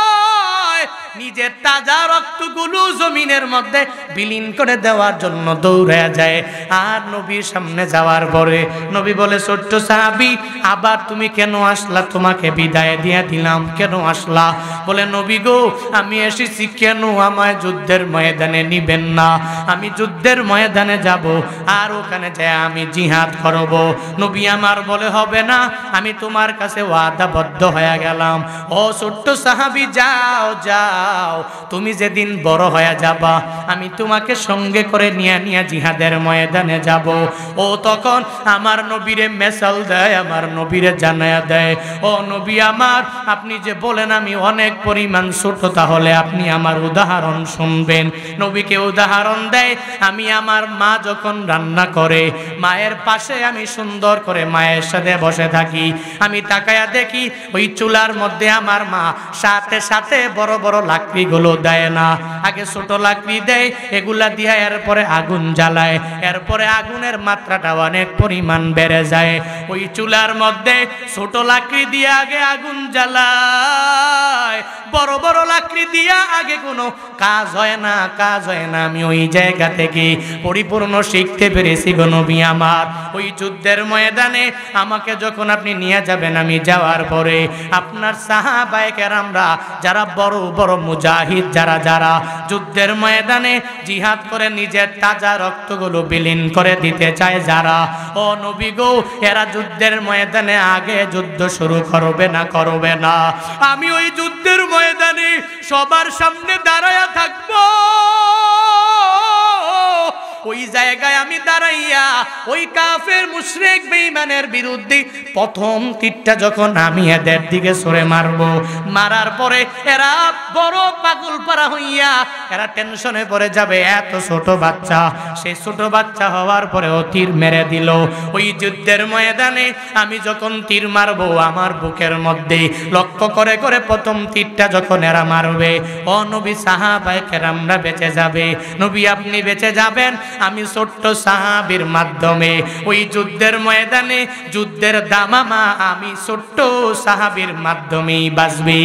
Speaker 1: নিজের তাজা রক্তগুলো জমিনের মধ্যে বিলীন করে দেওয়ার জন্য দৌড়ে যায়। আর নবীর সামনে যাওয়ার পরে নবী বলে, ছোট্ট সাহাবী, আবার তুমি কেন আসলা? তোমাকে বিদায় দিয়ে দিলাম, কেন আসলা? বলে, নবী গো, আমি এসেছি কেন? আমায় যুদ্ধের ময়দানে নিবেন না? আমি যুদ্ধের ময়দানে যাব, আর ওখানে যায় আমি জিহাদ করব। নবী আমার বলে, হবে না, আমি তোমার কাছে ওয়াদাবদ্ধ হয়ে গেলাম। ও ছোট্ট সাহাবী, যাও যাও, তুমি যেদিন বড় হয়ে যাবা আমি তোমাকে সঙ্গে করে নিয়ে নিয়ে জিহাদের ময়দানে যাব। ও তখন আমার নবীরে মেসাল দেয়, আমার নবীরে জানায়া দেয়, ও নবী আমার, আপনি যে বলেন আমি অনেক পরিমাণ ছোট, তাহলে আপনি আমার উদাহরণ শুনবেন। নবীকে উদাহরণ দেয়, আমি আমার মা যখন রান্না করে, মায়ের পাশে আমি সুন্দর করে মায়ের সাথে বসে থাকি, আমি তাকায়া দেখি ওই চুলার মধ্যে আমার মা সাথে সাথে বড় বড় লাকড়িগুলো দেয় না, আগে ছোট লাকড়ি দেয়, এগুলা দিয়ে এরপরে আগুন জ্বালায়, এরপরে আগুনের মাত্রাটা অনেক পরিমাণ বেড়ে যায়। ওই চুলার মধ্যে ছোট লাকড়ি দিয়ে আগে আগুন জ্বালায়, বড় বড় লাকড়ি দিয়া আগে কোনো কাজ হয় না, কাজ হয় না। আমি ওই জায়গা থেকে পরিপূর্ণ শিখতে পেরেছি গো নবী আমার। ওই যুদ্ধের ময়দানে আমাকে যখন আপনি নিয়ে যাবেন, আমি যাওয়ার পরে আপনার সাহাবায়ে কেরামরা, যারা বড় বড় মুজাহিদ, যারা যারা যুদ্ধের ময়দানে জিহাদ করে নিজের তাজা রক্তগুলো বিলীন করে দিতে চায় যারা, ও নবী গো, এরা যুদ্ধের ময়দানে আগে যুদ্ধ শুরু করবে না, করবে না। আমি ওই যুদ্ধের ময়দানে সবার সামনে দাঁড়ায়া থাকবো। ওই জায়গায় আমি দাঁড়াইয়া ওই কাফের মুশরিক বেঈমানের বিরুদ্ধে প্রথম তীরটা যখন আমি এদের দিকে ছুঁড়ে মারবো, মারার পরে এরা বড় পাগল পারা হইয়া এরা টেনশনে পড়ে যাবে, এত ছোট বাচ্চা, সেই ছোট বাচ্চা হওয়ার পরে ও তীর মেরে দিল। ওই যুদ্ধের ময়দানে আমি যখন তীর মারবো, আমার বুকের মধ্যে লক্ষ্য করে করে প্রথম তীরটা যখন এরা মারবে, ও নবী, সাহাবায়ে কেরামরা বেঁচে যাবে। নবী আপনি বেঁচে যাবেন, আমি ছোট্ট সাহাবীর মাধ্যমে ওই যুদ্ধের ময়দানে যুদ্ধের দামামা আমি ছোট্ট সাহাবীর মাধ্যমেই বাঁচবে।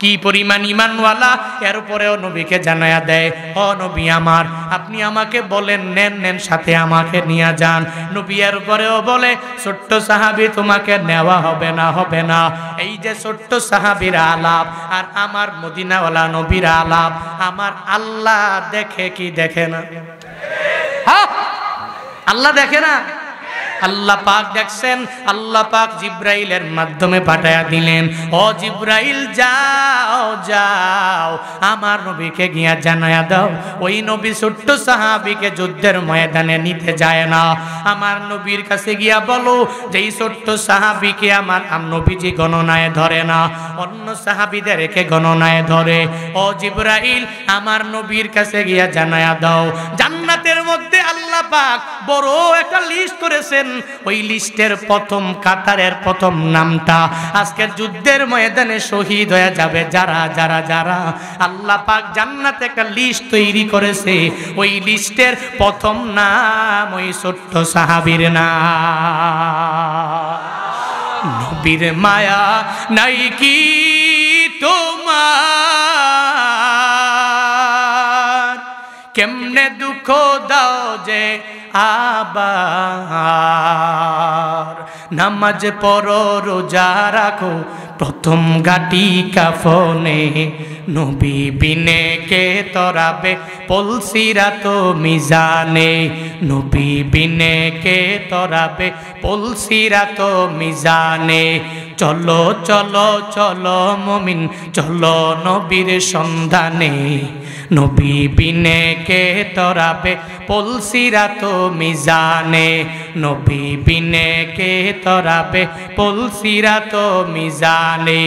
Speaker 1: কি পরিমাণ ঈমানওয়ালা! এরপরেও নবীকে জানায়া দেয়, ও নবী আমার, আপনি আমাকে বলেন নেন নেন, সাথে আমাকে নিয়ে যান। নবী এরপরেও বলে, ছোট্ট সাহাবী, তোমাকে নেওয়া হবে না, হবে না। এই যে ছোট্ট সাহাবীর আলাপ আর আমার মদিনাওয়ালা নবীর আলাপ, আমার আল্লাহ দেখে কি দেখে না? হ্যাঁ, আল্লাহ দেখে না? আল্লাহ পাক দেখছেন। আল্লাহ পাক জিব্রাইলের মাধ্যমে পাঠায়া দিলেন, ও জিব্রাইল, যাও যাও, আমার নবীকে গিয়া জানায়া দাও, ওই নবী ছোট্ট সাহাবীকে যুদ্ধের ময়দানে নিতে যায় না। আমার নবীর কাছে গিয়া বলো যে এই ছোট্ট সাহাবীকে আমার নবীজি গণনায় ধরে না, অন্য সাহাবীদেরকে গণনায় ধরে। ও জিব্রাইল, আমার নবীর কাছে গিয়া জানায়া দাও, জান্নাতের মধ্যে আল্লাহ পাক বড় একটা লিস্ট করেছেন, ওই লিস্টের প্রথম কাতারের প্রথম নামটা আজকের যুদ্ধের ময়দানে শহীদ হয়ে যাবে যারা যারা যারা, আল্লাহ পাক জান্নাতে একটা লিস্ট তৈরি করেছে, ওই লিস্টের প্রথম নাম ওই ছোট্ট সাহাবীর নাম। নবীর মায়া নাই কি তোমার, কেমনে দুঃখ দাও যে আবার, নামাজ পড়ো রোজা রাখো প্রথম ঘাটি কাফনে, নবী বিনে কে তরাবে পলসিরাত মিজানে, নবী বিনে কে তরাবে পলসিরাত মিজানে। চলো চলো চলো মুমিন চলো নবীর সন্ধানে, নবী বিনে কে তরাবে পলসিরাত মিজানে, নবী বিনে কে তরাবে পলসিরাত মিজানে।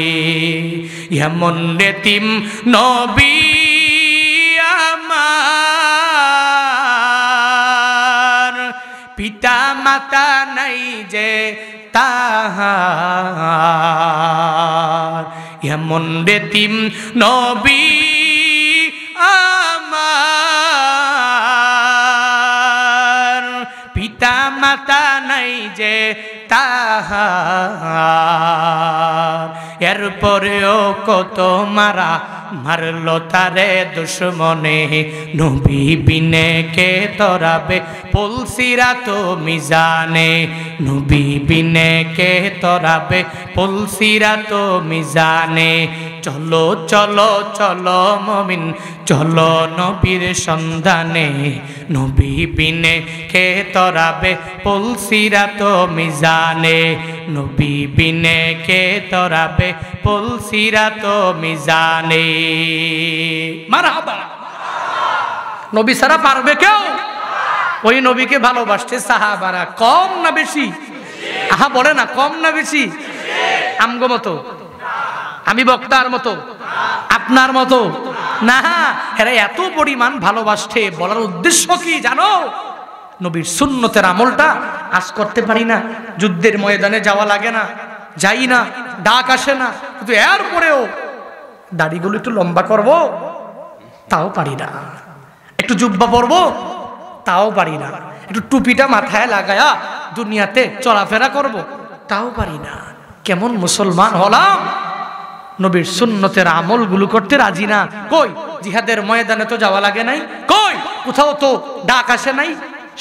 Speaker 1: এমন রেতিম নবী আমার, পিতা মাতা নাই যে তাহার, এমন রেতিম নবী আমার, পিতা মাতা নাই যে তাহার, এরপরেও কত মারা মারলো তারে দুশ্মনে, নবী বিনে কে তরাবে পলসিরাত মিজানে, নবী বিনে কে তরাবে পলসিরাত মিজানে। চলো চলো চলো মুমিন চলো নবীর সন্ধানে, নবী বিনে কে তরাবে পলসিরাত মিজানে, নবী বিনে কে তরাবে পলসিরাত মিজানে। মারহাবা। নবী ছাড়া পারবে কেউ? ওই নবীকে ভালোবাসতে সাহাবারা কম না বেশি? আহা বলে না, কম না বেশি? আমগো মতো, আমি বক্তার মতো, আপনার মতো না, এরা এত পরিমাণ ভালোবাসতে। বলার উদ্দেশ্য কি জানো? নবীর সুন্নতের আমলটা আজ করতে পারি না, যুদ্ধের ময়দানে যাওয়া লাগে না, যাই না, ডাক আসে না, কিন্তু এরপরেও দাড়িগুলো একটু লম্বা করব তাও পারি না, একটু জুব্বা পরবো তাও পারি না, একটু টুপিটা মাথায় লাগায়া দুনিয়াতে চলাফেরা করব তাও পারি না। কেমন মুসলমান হলাম? নবীর সুন্নতের আমলগুলো করতে রাজি না। কই জিহাদের ময়দানে তো যাওয়া লাগে নাই, কই কোথাও তো ডাক আসে নাই,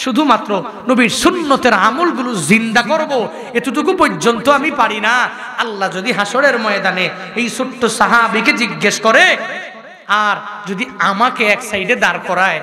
Speaker 1: শুধুমাত্র নবীর সুন্নতের আমলগুলো জিন্দা করব এতটুকু পর্যন্ত আমি পারি না। আল্লাহ যদি হাসরের ময়দানে এই ছোট্ট সাহাবীকে জিজ্ঞেস করে, আর যদি আমাকে এক সাইডে দাঁড় করায়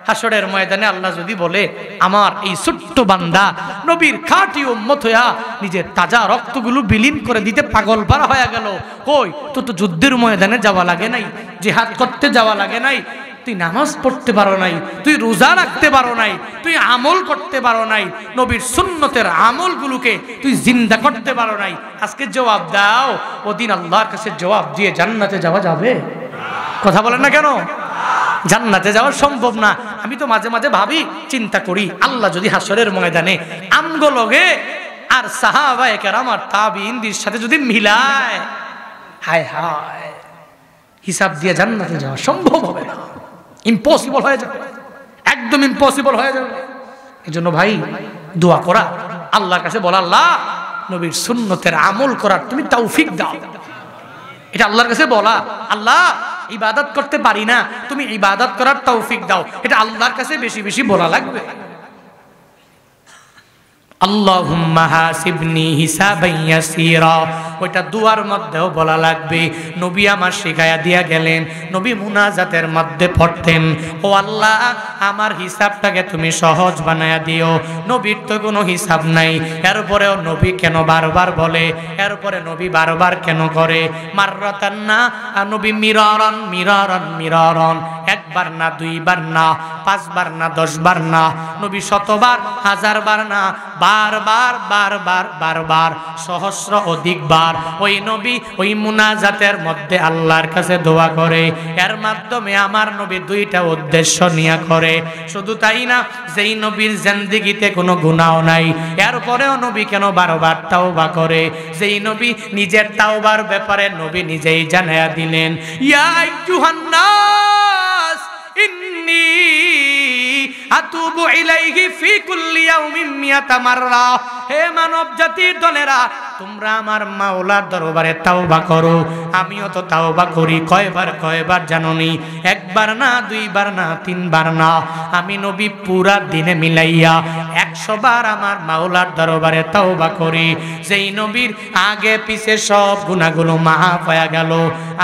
Speaker 1: হাসরের ময়দানে, আল্লাহ যদি বলে আমার এই ছোট্ট বান্দা নবীর খাঁটি উম্মত হইয়া নিজের তাজা রক্তগুলো বিলীন করে দিতে পাগল পারা হয়ে গেল, কই তো তো যুদ্ধের ময়দানে যাওয়া লাগে নাই, জিহাদ করতে যাওয়া লাগে নাই, তুই নামাজ পড়তে পারো নাই, তুই রোজা রাখতে পারো নাই, তুই আমল করতে পারো নাই, নবীর সুন্নতের আমলগুলোকে তুই জিন্দা করতে পারো নাই, আজকে জবাব দাও। ওদিন আল্লাহর কাছে জবাব দিয়ে জান্নাতে যাওয়া যাবে? কথা বলেন না কেন? জান্নাতে যাওয়া সম্ভব না। আমি তো মাঝে মাঝে ভাবি, চিন্তা করি, আল্লাহ যদি হাসরের ময়দানে আমগো লগে আর সাহাবায়ে কেরাম আর তাবিঈনদের সাথে যদি মিলায়, হায় হায়, হিসাব দিয়ে জান্নাতে যাওয়া সম্ভব হবে না, ইম্পসিবল হয়ে যাবে, একদম ইম্পসিবল হয়ে যাবে। এজন্য ভাই দোয়া করা, আল্লাহর কাছে বলা, আল্লাহ নবীর সুন্নতের আমল করার তুমি তৌফিক দাও, এটা আল্লাহর কাছে বলা। আল্লাহ ইবাদত করতে পারি না, তুমি ইবাদত করার তৌফিক দাও, এটা আল্লাহর কাছে বেশি বেশি বলা লাগবে। আল্লাহুম্মা হাসিবনি হিসাবান ইয়াসীরা, ওইটা দুয়ার মধ্যেও বলা লাগবে। নবী আমার শিখায়া দিয়া গেলেন, নবী মুনাজাতের মধ্যে পড়তেন, ও আল্লাহ আমার হিসাবটাকে তুমি সহজ বানায়া দিও। নবীর তো কোনো হিসাব নাই, এরপরেও নবী কেন বারবার বলে, এরপরে নবী বারবার কেন করে? মাররাতান না, আর নবী মিরারান মিরারান মিরারান, একবার না, দুইবার না, পাঁচবার না, 10 বার না, নবী শতবার, 1000 বার না, বারবার বারবার বারবার, সহস্র অধিকবার ওই নবী ওই মুনাজাতের মধ্যে আল্লাহর কাছে দোয়া করে। এর মাধ্যমে আমার নবী দুইটা উদ্দেশ্য নিয়ে করে। শুধু তাই না, যেই নবীর জিন্দেগিতে কোনো গুনাহ নাই, এরপরেও নবী কেন বারবার তাওবা করে? যেই নবী নিজের তাওবার ব্যাপারে নবী নিজেই জানায়া দিলেন, ইয়া আইয়ুহান নাস ইন্নী আতুবু ইলাইহি ফি কুল্লি ইয়াউমিন মিয়াতা মাররা, হে মানব জাতির দলেরা তোমরা আমার মাওলার দরবারে তাওবা করো। আমিও তো তাওবা করি। কয়বার জানোনি? একবার না, দুইবার না, তিনবার না, আমি নবী পুরা দিনে মিলাইয়া 100 বার আমার মাওলার দরবারে তাওবা করি। যেই নবীর আগে পিছে সব গুনাহগুলো মাফ হয়ে গেল।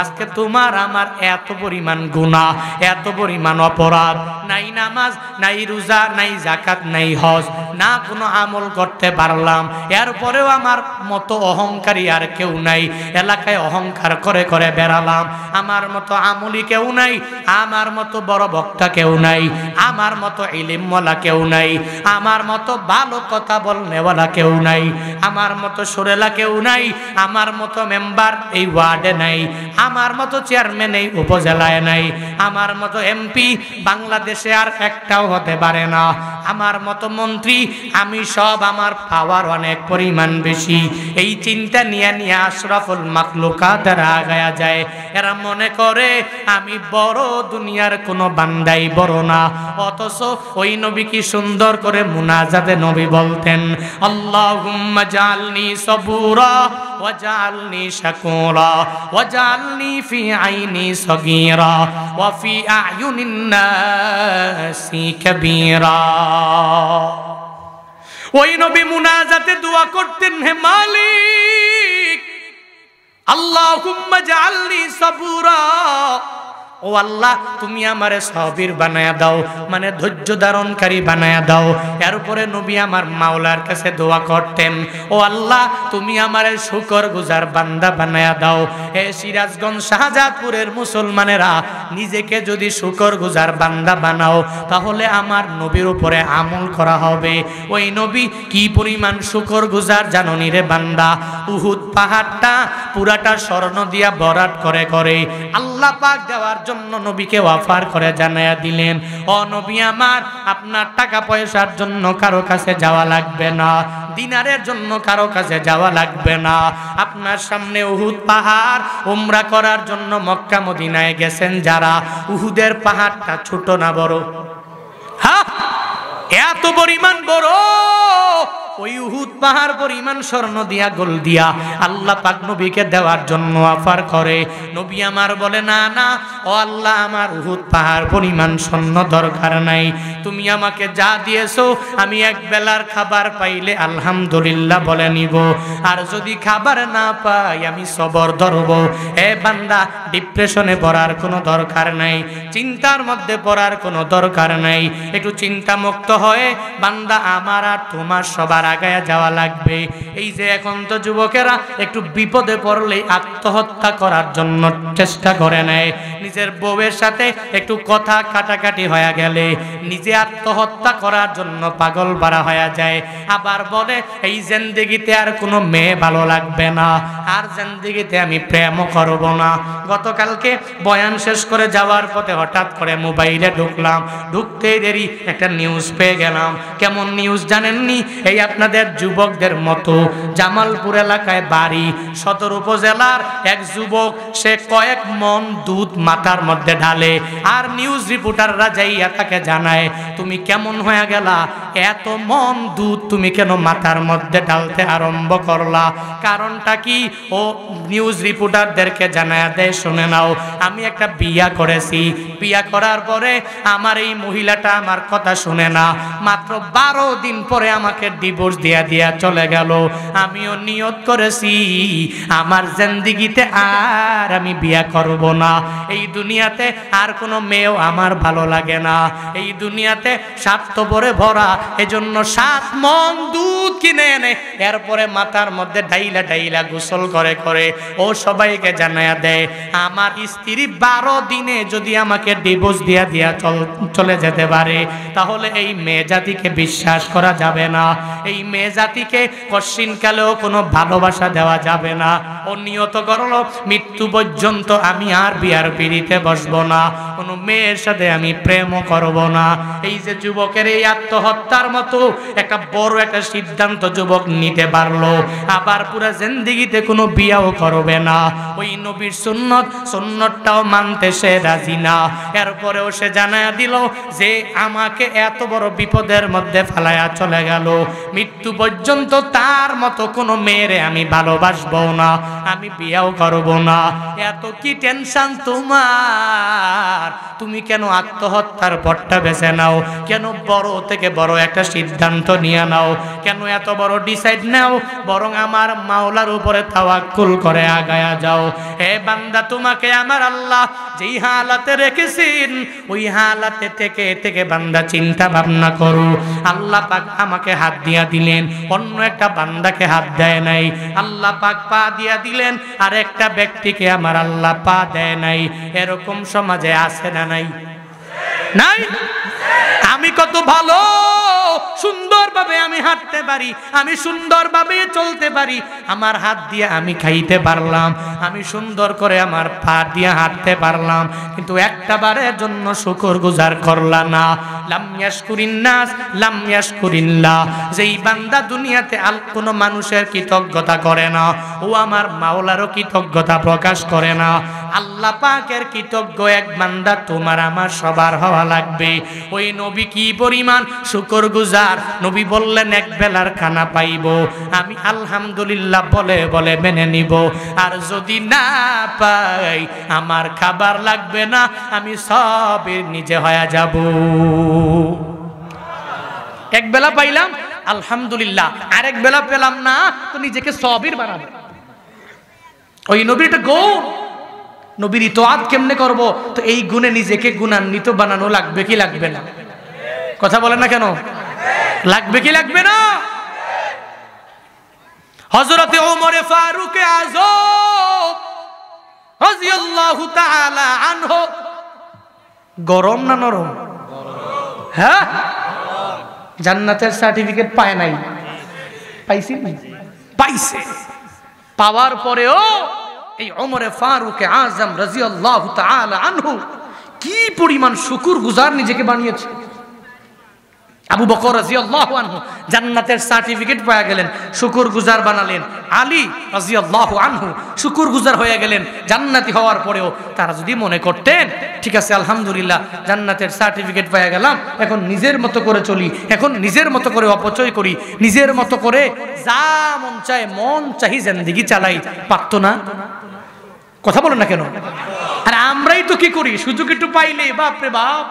Speaker 1: আজকে তোমার আমার এত পরিমাণ গুনাহ, এত পরিমাণ অপরাধ, নাই নামাজ, নাই রোজা, নাই যাকাত, নাই হজ, না কোনো আমল করতে পারলাম। এরপরেও আমার মতো অহংকারী আর কেউ নাই। এলাকায় অহংকার করে করে বেড়ালাম। আমার মতো আমলি কেউ নাই, আমার মতো বড় বক্তা কেউ নাই, আমার মতো ইলিমওয়ালা কেউ নাই, আমার মতো ভালো কথা বলনেওয়ালা কেউ নাই, আমার মতো সুরেলা কেউ নাই, আমার মতো মেম্বার এই ওয়ার্ডে নাই, আমার মতো চেয়ারম্যান এই উপজেলায় নাই, আমার মতো এমপি বাংলাদেশে আর একটাও হতে পারে না, আমার মতো মন্ত্রী। আমি সব, আমার পাওয়ার অনেক পরিমাণ বেশি। এই চিন্তা নিয়ে নিয়ে আশরাফুল মাখলুকাতের আগায়া যায়। এরা মনে করে আমি বড়, দুনিয়ার কোনো বান্দাই বড় না। অথচ ওই নবী কি সুন্দর করে মুনাজাতে নবী বলতেন, আল্লাহুম্মা জাআলনি সাবুরা ওয়াজআলনি শাকুরা ওয়াজআলনি ফি আইনি সগীরা ওয়া ফি আয়ুনিন নাসি কাবীরা। ওই নবী মুনাজাতে দোয়া করতেন, হে মালিক, আল্লাহুম্মা জাআলনি সাবুরা, ও আল্লাহ তুমি আমারে সাবির বানায়া দাও, মানে ধৈর্য ধারণকারী বানায়া দাও। এর উপরে নবী আমার মাওলার কাছে দোয়া করতেন, ও আল্লাহ তুমি আমারে শুকরগুজার বান্দা বানায়া দাও। হে সিরাজগঞ্জ শাহজাদপুরের মুসলমানেরা, নিজেকে যদি শুকরগুজার বান্দা বানাও তাহলে আমার নবীর উপরে আমল করা হবে। ওই নবী কি পরিমাণ শুকরগুজার জাননি রে বান্দা। উহুদ পাহাড়টা পুরাটা স্বর্ণ দিয়া ভরাট করে করে আল্লাহ পাক দেওয়ার জন্য নবীকে অফার করে জানায়া দিলেন, ও নবী আমার, আপনার টাকা পয়সার জন্য কারো কাছে যাওয়া লাগবে না, দিনারের জন্য কারো কাছে যাওয়া লাগবে না। আপনার সামনে উহুদ পাহাড়, উমরা করার জন্য মক্কা মদিনায় গেছেন যারা, উহুদের পাহাড়টা ছোট না বড়? হ্যাঁ, এত পরিমাণ বড়। ওই উহুদ পাহাড় পরিমাণ স্বর্ণ দিয়া গোল দিয়া আল্লাহ পাক নবীকে দেওয়ার জন্য অফার করে। নবী আমার বলে, না না, ও আল্লাহ, আমার উহুদ পাহাড় পরিমাণ স্বর্ণ দরকার নাই। তুমি আমাকে যা দিয়েছো আমি এক বেলার খাবার পাইলে আলহামদুলিল্লাহ বলে নিব, আর যদি খাবার না পাই আমি সবর ধরব। এ বান্দা, ডিপ্রেশনে পড়ার কোনো দরকার নাই, চিন্তার মধ্যে পড়ার কোনো দরকার নাই। একটু চিন্তা মুক্ত হয়ে বান্দা আমার আর তোমার সবার আগায়া যাওয়া লাগবে। এই যে এখন তো যুবকেরা একটু বিপদে পড়লেই আত্মহত্যা করার জন্য চেষ্টা করে নেয়। নিজের বউয়ের সাথে একটু কথা কাটাকাটি হয়ে গেলে নিজে আত্মহত্যা করার জন্য পাগল পারা হয়ে যায়। আবার বলে এই জিন্দেগিতে আর কোনো মেয়ে ভালো লাগবে না, আর জিন্দেগিতে আমি প্রেমও করব না। গতকালকে বয়ান শেষ করে যাওয়ার পথে হঠাৎ করে মোবাইলে ঢুকলাম, ঢুকতেই দেরি একটা নিউজ পেয়ে গেলাম। কেমন নিউজ জানেননি? এই আপনাদের যুবকদের মতো জামালপুর এলাকায় বাড়ি, সদর উপজেলার এক যুবক, সে কয়েক মন দুধ মাথার মধ্যে ঢালে, আর নিউজ রিপোর্টাররা যাইয়া তাকে জানায়, তুমি কেমন হয়ে গেলা, এত মন দুধ তুমি কেন মাথার মধ্যে ঢালতে আরম্ভ করলা? কারণটা কি? ও নিউজ রিপোর্টারদেরকে জানায়া দেয়, শুনে নাও, আমি একটা বিয়া করেছি, বিয়া করার পরে আমার এই মহিলাটা আমার কথা শুনে না, মাত্র 12 দিন পরে আমাকে ডিভোর্স দিয়া চলে গেল। আমিও নিয়ত করেছি আমার জিন্দেগিতে আর আমি বিয়া করব না, এই দুনিয়াতে আর কোনো মেয়েও আমার ভালো লাগে না, এই দুনিয়াতে স্বার্থপরে ভরা, এজন্য 7 মণ দুধ কিনে এনে এরপরে মাথার মধ্যে ঢাইলা ঢাইলা গোসল করে করে ও সবাইকে জানায়া দেয়, আমার স্ত্রী 12 দিনে যদি আমাকে ডিভোর্স দিয়া চলে যেতে পারে তাহলে এই মেয়ে জাতিকে বিশ্বাস করা যাবে না, এই মেয়ে জাতিকে কশ্চিনকালেও কোনো ভালোবাসা দেওয়া যাবে না। ও নিয়ত করলো মৃত্যু পর্যন্ত আমি আর বিয়ার পিড়িতে বসবো না, কোনো মেয়ের সাথে আমি প্রেমও করব না। এই যে যুবকের এই আত্মহত্যা আত্মহত্যার মতো একটা বড় একটা সিদ্ধান্ত যুবক নিতে পারলো, আবার পুরো জিন্দেগিতে কোনো বিয়াও করবে না, ওই নবীর সুন্নতটাও মানতে সে রাজি না। এরপরেও সে জানায়া দিল যে আমাকে এত বড় বিপদের মধ্যে ফেলায়া চলে গেল, মৃত্যু পর্যন্ত তার মতো কোনো মেয়েরে আমি ভালোবাসবো না, আমি বিয়াও করব না। এত কি টেনশন তোমার? তুমি কেন আত্মহত্যার পথটা বেছে নাও? কেন বড় থেকে বড় একটা সিদ্ধান্ত নিয়ে নাও? কেন এত বড় ডিসাইড নাও? বরং আমার মাওলার উপরে তাওয়াক্কুল করে আগায়া যাও। হে বান্দা, তোমাকে আমার আল্লাহ যেই হালাতে রেখেছেন ওই হালাতে থেকে থেকে বান্দা চিন্তা ভাবনা করো। আল্লাহ পাক আমাকে হাত দিয়া দিলেন, অন্য একটা বান্দাকে হাত দেয় নাই। আল্লাহ পাক পা দিয়া দিলেন, আর একটা ব্যক্তিকে আমার আল্লাহ পা দেয় নাই। এরকম সমাজে আছে না নাই? নাই? আমি কত ভালো, সুন্দরভাবে আমি হাঁটতে পারি, আমি সুন্দরভাবে চলতে পারি, আমার হাত দিয়ে আমি খাইতে পারলাম, আমি সুন্দর করে আমার পা দিয়ে হাঁটতে পারলাম, কিন্তু একটা বারের জন্য শুকর গুজার করলা না। লাম ইয়াশকুরিন নাস লাম ইয়াশকুরিল্লাহ। যেই বান্দা দুনিয়াতে কোনো মানুষের কৃতজ্ঞতা করে না, ও আমার মাওলারও কৃতজ্ঞতা প্রকাশ করে না। আল্লাহ পাকের কৃতজ্ঞ এক বান্দা তোমার আমার সবার হওয়া লাগবে। ওই নবী কি পরিমাণ শুকর গুজার, নবী বললেন এক বেলার খানা পাইব, আমি আলহামদুলিল্লাহ বলে বলে মেনে নিব, আর যদি না পাই আমার খাবার লাগবে না, আমি সবের নিজে হয়ে যাব। এক বেলা পাইলাম আলহামদুলিল্লাহ, আরেক বেলা পেলাম না তো নিজেকে সবির বানাবো। ওই নবীটা গুণ, নবীর ইতোয়াত কেমনে করব? তো এই গুণে নিজেকে গুণান্বিত বানানো লাগবে কি লাগবে না? কথা বলেন না কেন? লাগবে কি লাগবে না? হযরতে ওমর ফারুক আযম রাদিয়াল্লাহু তাআলা আনহু, গরম না নরম? হ্যাঁ, জান্নাতের সার্টিফিকেট পায় নাই, পাইছি? পাইছে। পাওয়ার পরেও এই ওমর ফারুক আযম রাদিয়াল্লাহু তাআলা আনহু কি পরিমাণ শুকর গুজার নিজেকে বানিয়েছে। আবু বকর রাদিয়াল্লাহু আনহু জান্নাতের সার্টিফিকেট পেয়ে গেলেন, শুকর গুজার বানালেন। আলী রাদিয়াল্লাহু আনহু শুকর গুজার হয়ে গেলেন। জান্নাতি হওয়ার পরেও তারা যদি মনে করতেন ঠিক আছে আলহামদুলিল্লাহ জান্নাতের সার্টিফিকেট পেয়ে গেলাম, এখন নিজের মতো করে চলি, এখন নিজের মতো করে অপচয় করি, নিজের মতো করে যা মন চায় মন চাহি জিন্দেগি চালাই, পারতো না? কথা বলেন না কেন? আর আমরাই তো কি করি, সুযোগ একটু পাইলে বাপরে বাপ,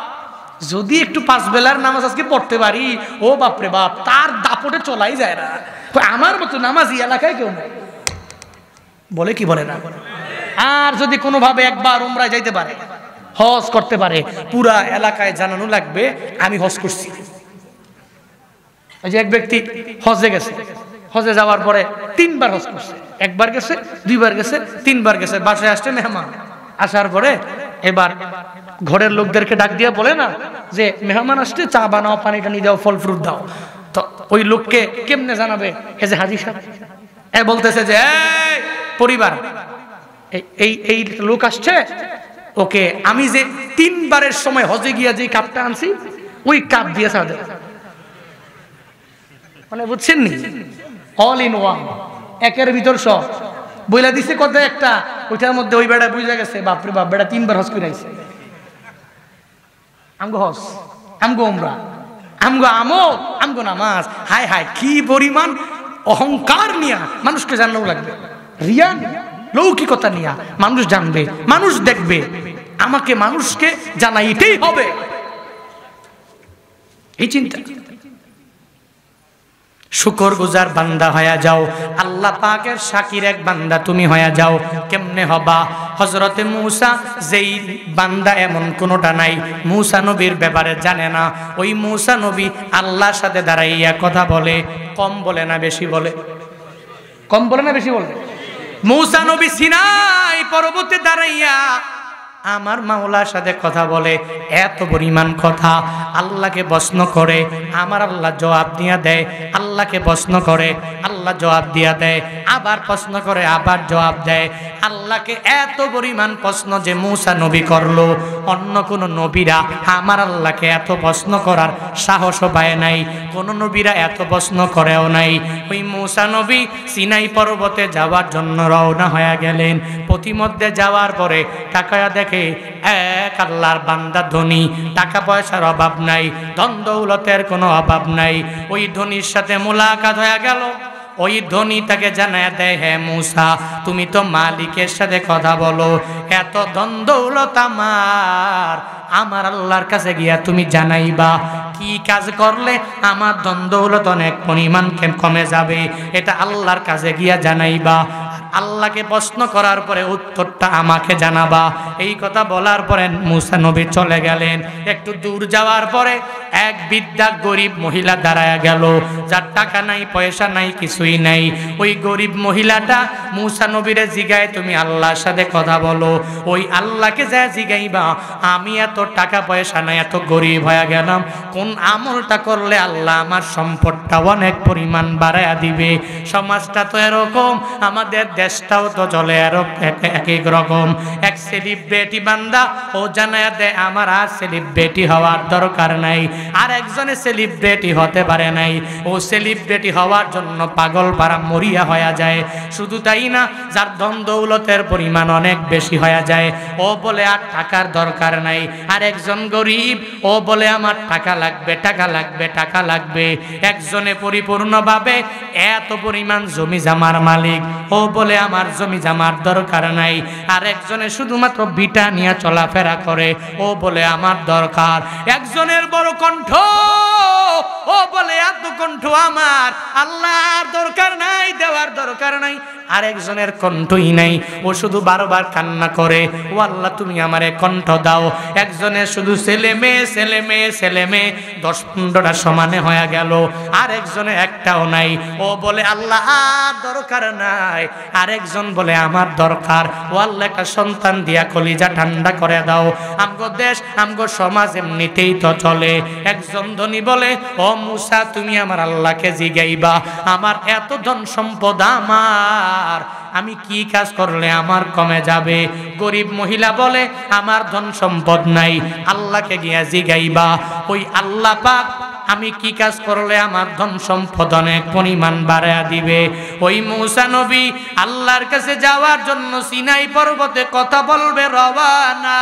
Speaker 1: যদি একটু পাঁচ বেলার নামাজ আজকে পড়তে পারি, ও বাপরে বাপ, তার দাপটে চলাই যায় না। আমার মতো নামাজি এলাকায় কেউ নাই, বলে কি বলে না? আর যদি কোনোভাবে একবার উমরায় যাইতে পারে, হজ করতে পারে, পুরা এলাকায় জানানো লাগবে আমি হজ করছি। এই যে এক ব্যক্তি হজে গেছে, হজে যাওয়ার পরে 3 বার হজ করছে, একবার গেছে, 2 বার গেছে, 3 বার গেছে, বাসায় আসছে মেহমান, আসার পরে এবার ঘরের লোকদেরকে ডাক দিয়ে বলে না যে মেহমান আসছে, চা বানাও, পানি টানি দাও, ফল ফ্রুট দাও। তো ওই লোককে কেমনে জানাবে এ যে হাজী সাহেব? এ বলতেছে যে এই পরিবার, এই লোক আসছে, ওকে আমি যে 3 বারের সময় হজে গিয়া যে কাপটা আনছি ওই কাপ দিয়ে চা দেব। মানে বুঝছেন নি, অল ইন ওয়ান, একের ভিতর সব বইলা দিছে। কত একটা ওইটার মধ্যে ওই বেড়া বুঝা গেছে বাপরে বাপ, বেড়া 3 বার হজ করে আইছে। আমগো হজ, আমগো উমরা, আমগো আমল, আমগো নামাজ। হায় হায় কি পরিমাণ অহংকার নিয়া মানুষকে জানানো লাগবে, রিয়া লৌকিকতা নিয়া মানুষ জানবে, মানুষ দেখবে, আমাকে মানুষকে জানাইতেই হবে, এই চিন্তা। শুকর গুজার বান্দা হয়ে যাও, আল্লাহ পাকের শাকির এক বান্দা তুমি হয়ে যাও। কেমনে হবা? হযরতে মূসা যেই বান্দা এমন কোনোটা নাই মূসা নবীর ব্যাপারে জানে না। ওই মূসা নবী আল্লাহর সাথে দাঁড়াইয়া কথা বলে, কম বলে না বেশি বলে? কম বলে না বেশি বলে? মূসা নবী সিনাই পর্বতে দাঁড়াইয়া আমার মাওলার সাথে কথা বলে, এত পরিমাণ কথা। আল্লাহকে প্রশ্ন করে, আমার আল্লাহ জবাব দিয়া দেয়। আল্লাহকে প্রশ্ন করে, আল্লাহ জবাব দিয়া দেয়। আবার প্রশ্ন করে, আবার জবাব দেয়। আল্লাহকে এত পরিমাণ প্রশ্ন যে মূসা নবী করলো, অন্য কোন নবীরা আমার আল্লাহকে এত প্রশ্ন করার সাহসও পায় নাই, কোন নবীরা এত প্রশ্ন করেও নাই। ওই মূসা নবী সিনাই পর্বতে যাওয়ার জন্য রওনা হয়ে গেলেন। প্রতিমধ্যে যাওয়ার পরে তাকায়া দেখে এক আল্লাহর বান্দা ধনী, টাকা পয়সার অভাব নাই, ধন দৌলতের কোনো অভাব নাই। ওই ধনীর সাথে মুলাকাত হয়ে গেল। ওই ধনী তাকে জানায় দেয়, হে মূসা, তুমি তো মালিকের সাথে কথা বলো, এত ধন দৌলত আমার আল্লাহর কাছে গিয়া তুমি জানাইবা কি কাজ করলে আমার ধন দৌলত অনেক পরিমাণ কমে যাবে, এটা আল্লাহর কাছে গিয়া জানাইবা। আল্লাহকে প্রশ্ন করার পরে উত্তরটা আমাকে জানাবা। এই কথা বলার পরে মূসা নবী চলে গেলেন। একটু দূর যাওয়ার পরে এক বৃদ্ধা গরিব মহিলা দাঁড়ায়া গেল, যার টাকা নাই, পয়সা নাই, কিছুই নাই। ওই গরিব মহিলাটা মূসা নবীরে জিগায়, তুমি আল্লাহর সাথে কথা বলো। ওই আল্লাহকে যা জিগাইবা, আমি এত টাকা পয়সা নাই, এত গরিব হয়ে গেলাম, কোন আমলটা করলে আল্লাহ আমার সম্পদটা অনেক পরিমাণ বাড়াইয়া দিবে। সমাজটা তো এরকম, আমাদের দেশটাও তো চলে এক এক রকম। এক সেলিব্রিটি বান্দা ও জানায়া দেয়, আমার আর সেলিব্রিটি হওয়ার দরকার নাই। আর একজনে সেলিব্রিটি হতে পারে নাই, ও সেলিব্রিটি হওয়ার জন্য পাগল পারা মরিয়া হয়ে যায়। শুধু তাই না, যার ধন দৌলতের পরিমাণ অনেক বেশি হয়ে যায়, ও বলে আর টাকার দরকার নাই। আর একজন গরিব, ও বলে আমার টাকা লাগবে, টাকা লাগবে, টাকা লাগবে। একজনে পরিপূর্ণভাবে এত পরিমাণ জমি জামার মালিক, ও বলে আমার জমি জামার দরকার নাই। আর একজনে শুধুমাত্র বিটা নিয়ে চলাফেরা করে, ও বলে আমার দরকার। একজনের বড় কণ্ঠ, ও বলে এত কণ্ঠ আমার আল্লাহর দরকার নাই, দেওয়ার দরকার নাই। আর একজনের কণ্ঠই নাই, ও শুধু বারবার কান্না করে, ও আল্লাহ তুমি আমারে কণ্ঠ দাও। একজনের শুধু ছেলে মেয়ে, ছেলে মেয়ে, ছেলে মেয়ে, 10-15টা সমানে হয়ে গেল। আর একজনের একটাও নাই, ও বলে আল্লাহ আর দরকার নাই। আরেকজন বলে আমার দরকার, ও আল্লাহ একটা সন্তান দিয়া কলিজা ঠান্ডা করে দাও। আমগো দেশ, আমগো সমাজ এমনিতেই তো চলে। একজন ধনী বলে, ও মূসা তুমি আমার আল্লাহকে জিগাইবা, আমার এত ধন সম্পদ আমার, আমি কি কাজ করলে আমার কমে যাবে। গরিব মহিলা বলে, আমার ধন সম্পদ নাই, আল্লাহকে গিয়া জিগাইবা। ওই আল্লাহ পাক আমি কি কাজ করলে আমার ধন সম্পদ অনেক পরিমাণ বাড়ায়া দিবে। ওই মূসা নবী আল্লাহর কাছে যাওয়ার জন্য সিনাই পর্বতে কথা বলবে রওয়ানা।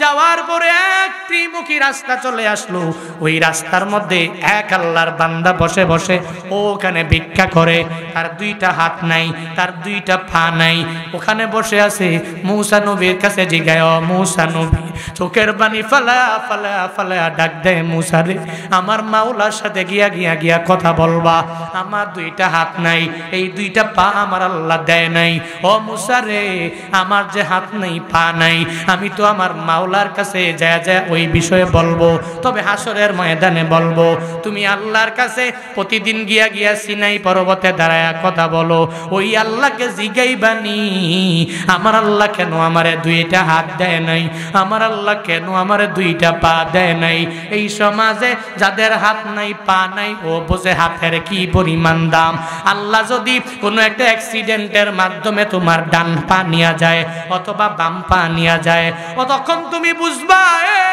Speaker 1: যাওয়ার পরে এক ত্রিমুখী রাস্তা চলে আসলো। ওই রাস্তার মধ্যে এক আল্লাহর বান্দা বসে বসে ওখানে ভিক্ষা করে। তার 2টা হাত নাই, তার 2টা পা নাই, ওখানে বসে আছে। মূসা নবীর কাছে জিগায়, ও মূসা নবী, চোখের পানি ফালা ফালা ফালা ডাক দেয়, মূসা রে আমার মাওলার সাথে গিয়া কথা বলবা। আমার 2টা হাত নাই, এই 2টা পা আমার আল্লাহ দেয় নাই। ও মূসা রে, আমার যে হাত নাই, পা নাই, আমি তো আমার মাওলার কাছে যা ওই বিষয়ে বলবো, তবে হাসরের ময়দানে বলবো। তুমি আল্লাহর কাছে প্রতিদিন গিয়া সিনাই পর্বতে দাঁড়ায়া কথা বলো। ওই আল্লাহকে জিগাইবানি, আমার আল্লাহ কেন আমারে 2টা হাত দেয় নাই, আমার আল্লাহ কেন আমারে 2টা পা দেয় নাই। এই সমাজে যাদের হাত নাই, পা নাই, ও বোঝে হাতের কি পরিমাণ দাম। আল্লাহ যদি কোনো একটা অ্যাক্সিডেন্টের মাধ্যমে তোমার ডান পা নিয়ে যায় অথবা বাম পা নিয়ে যায়, তখন তুমি বুঝবা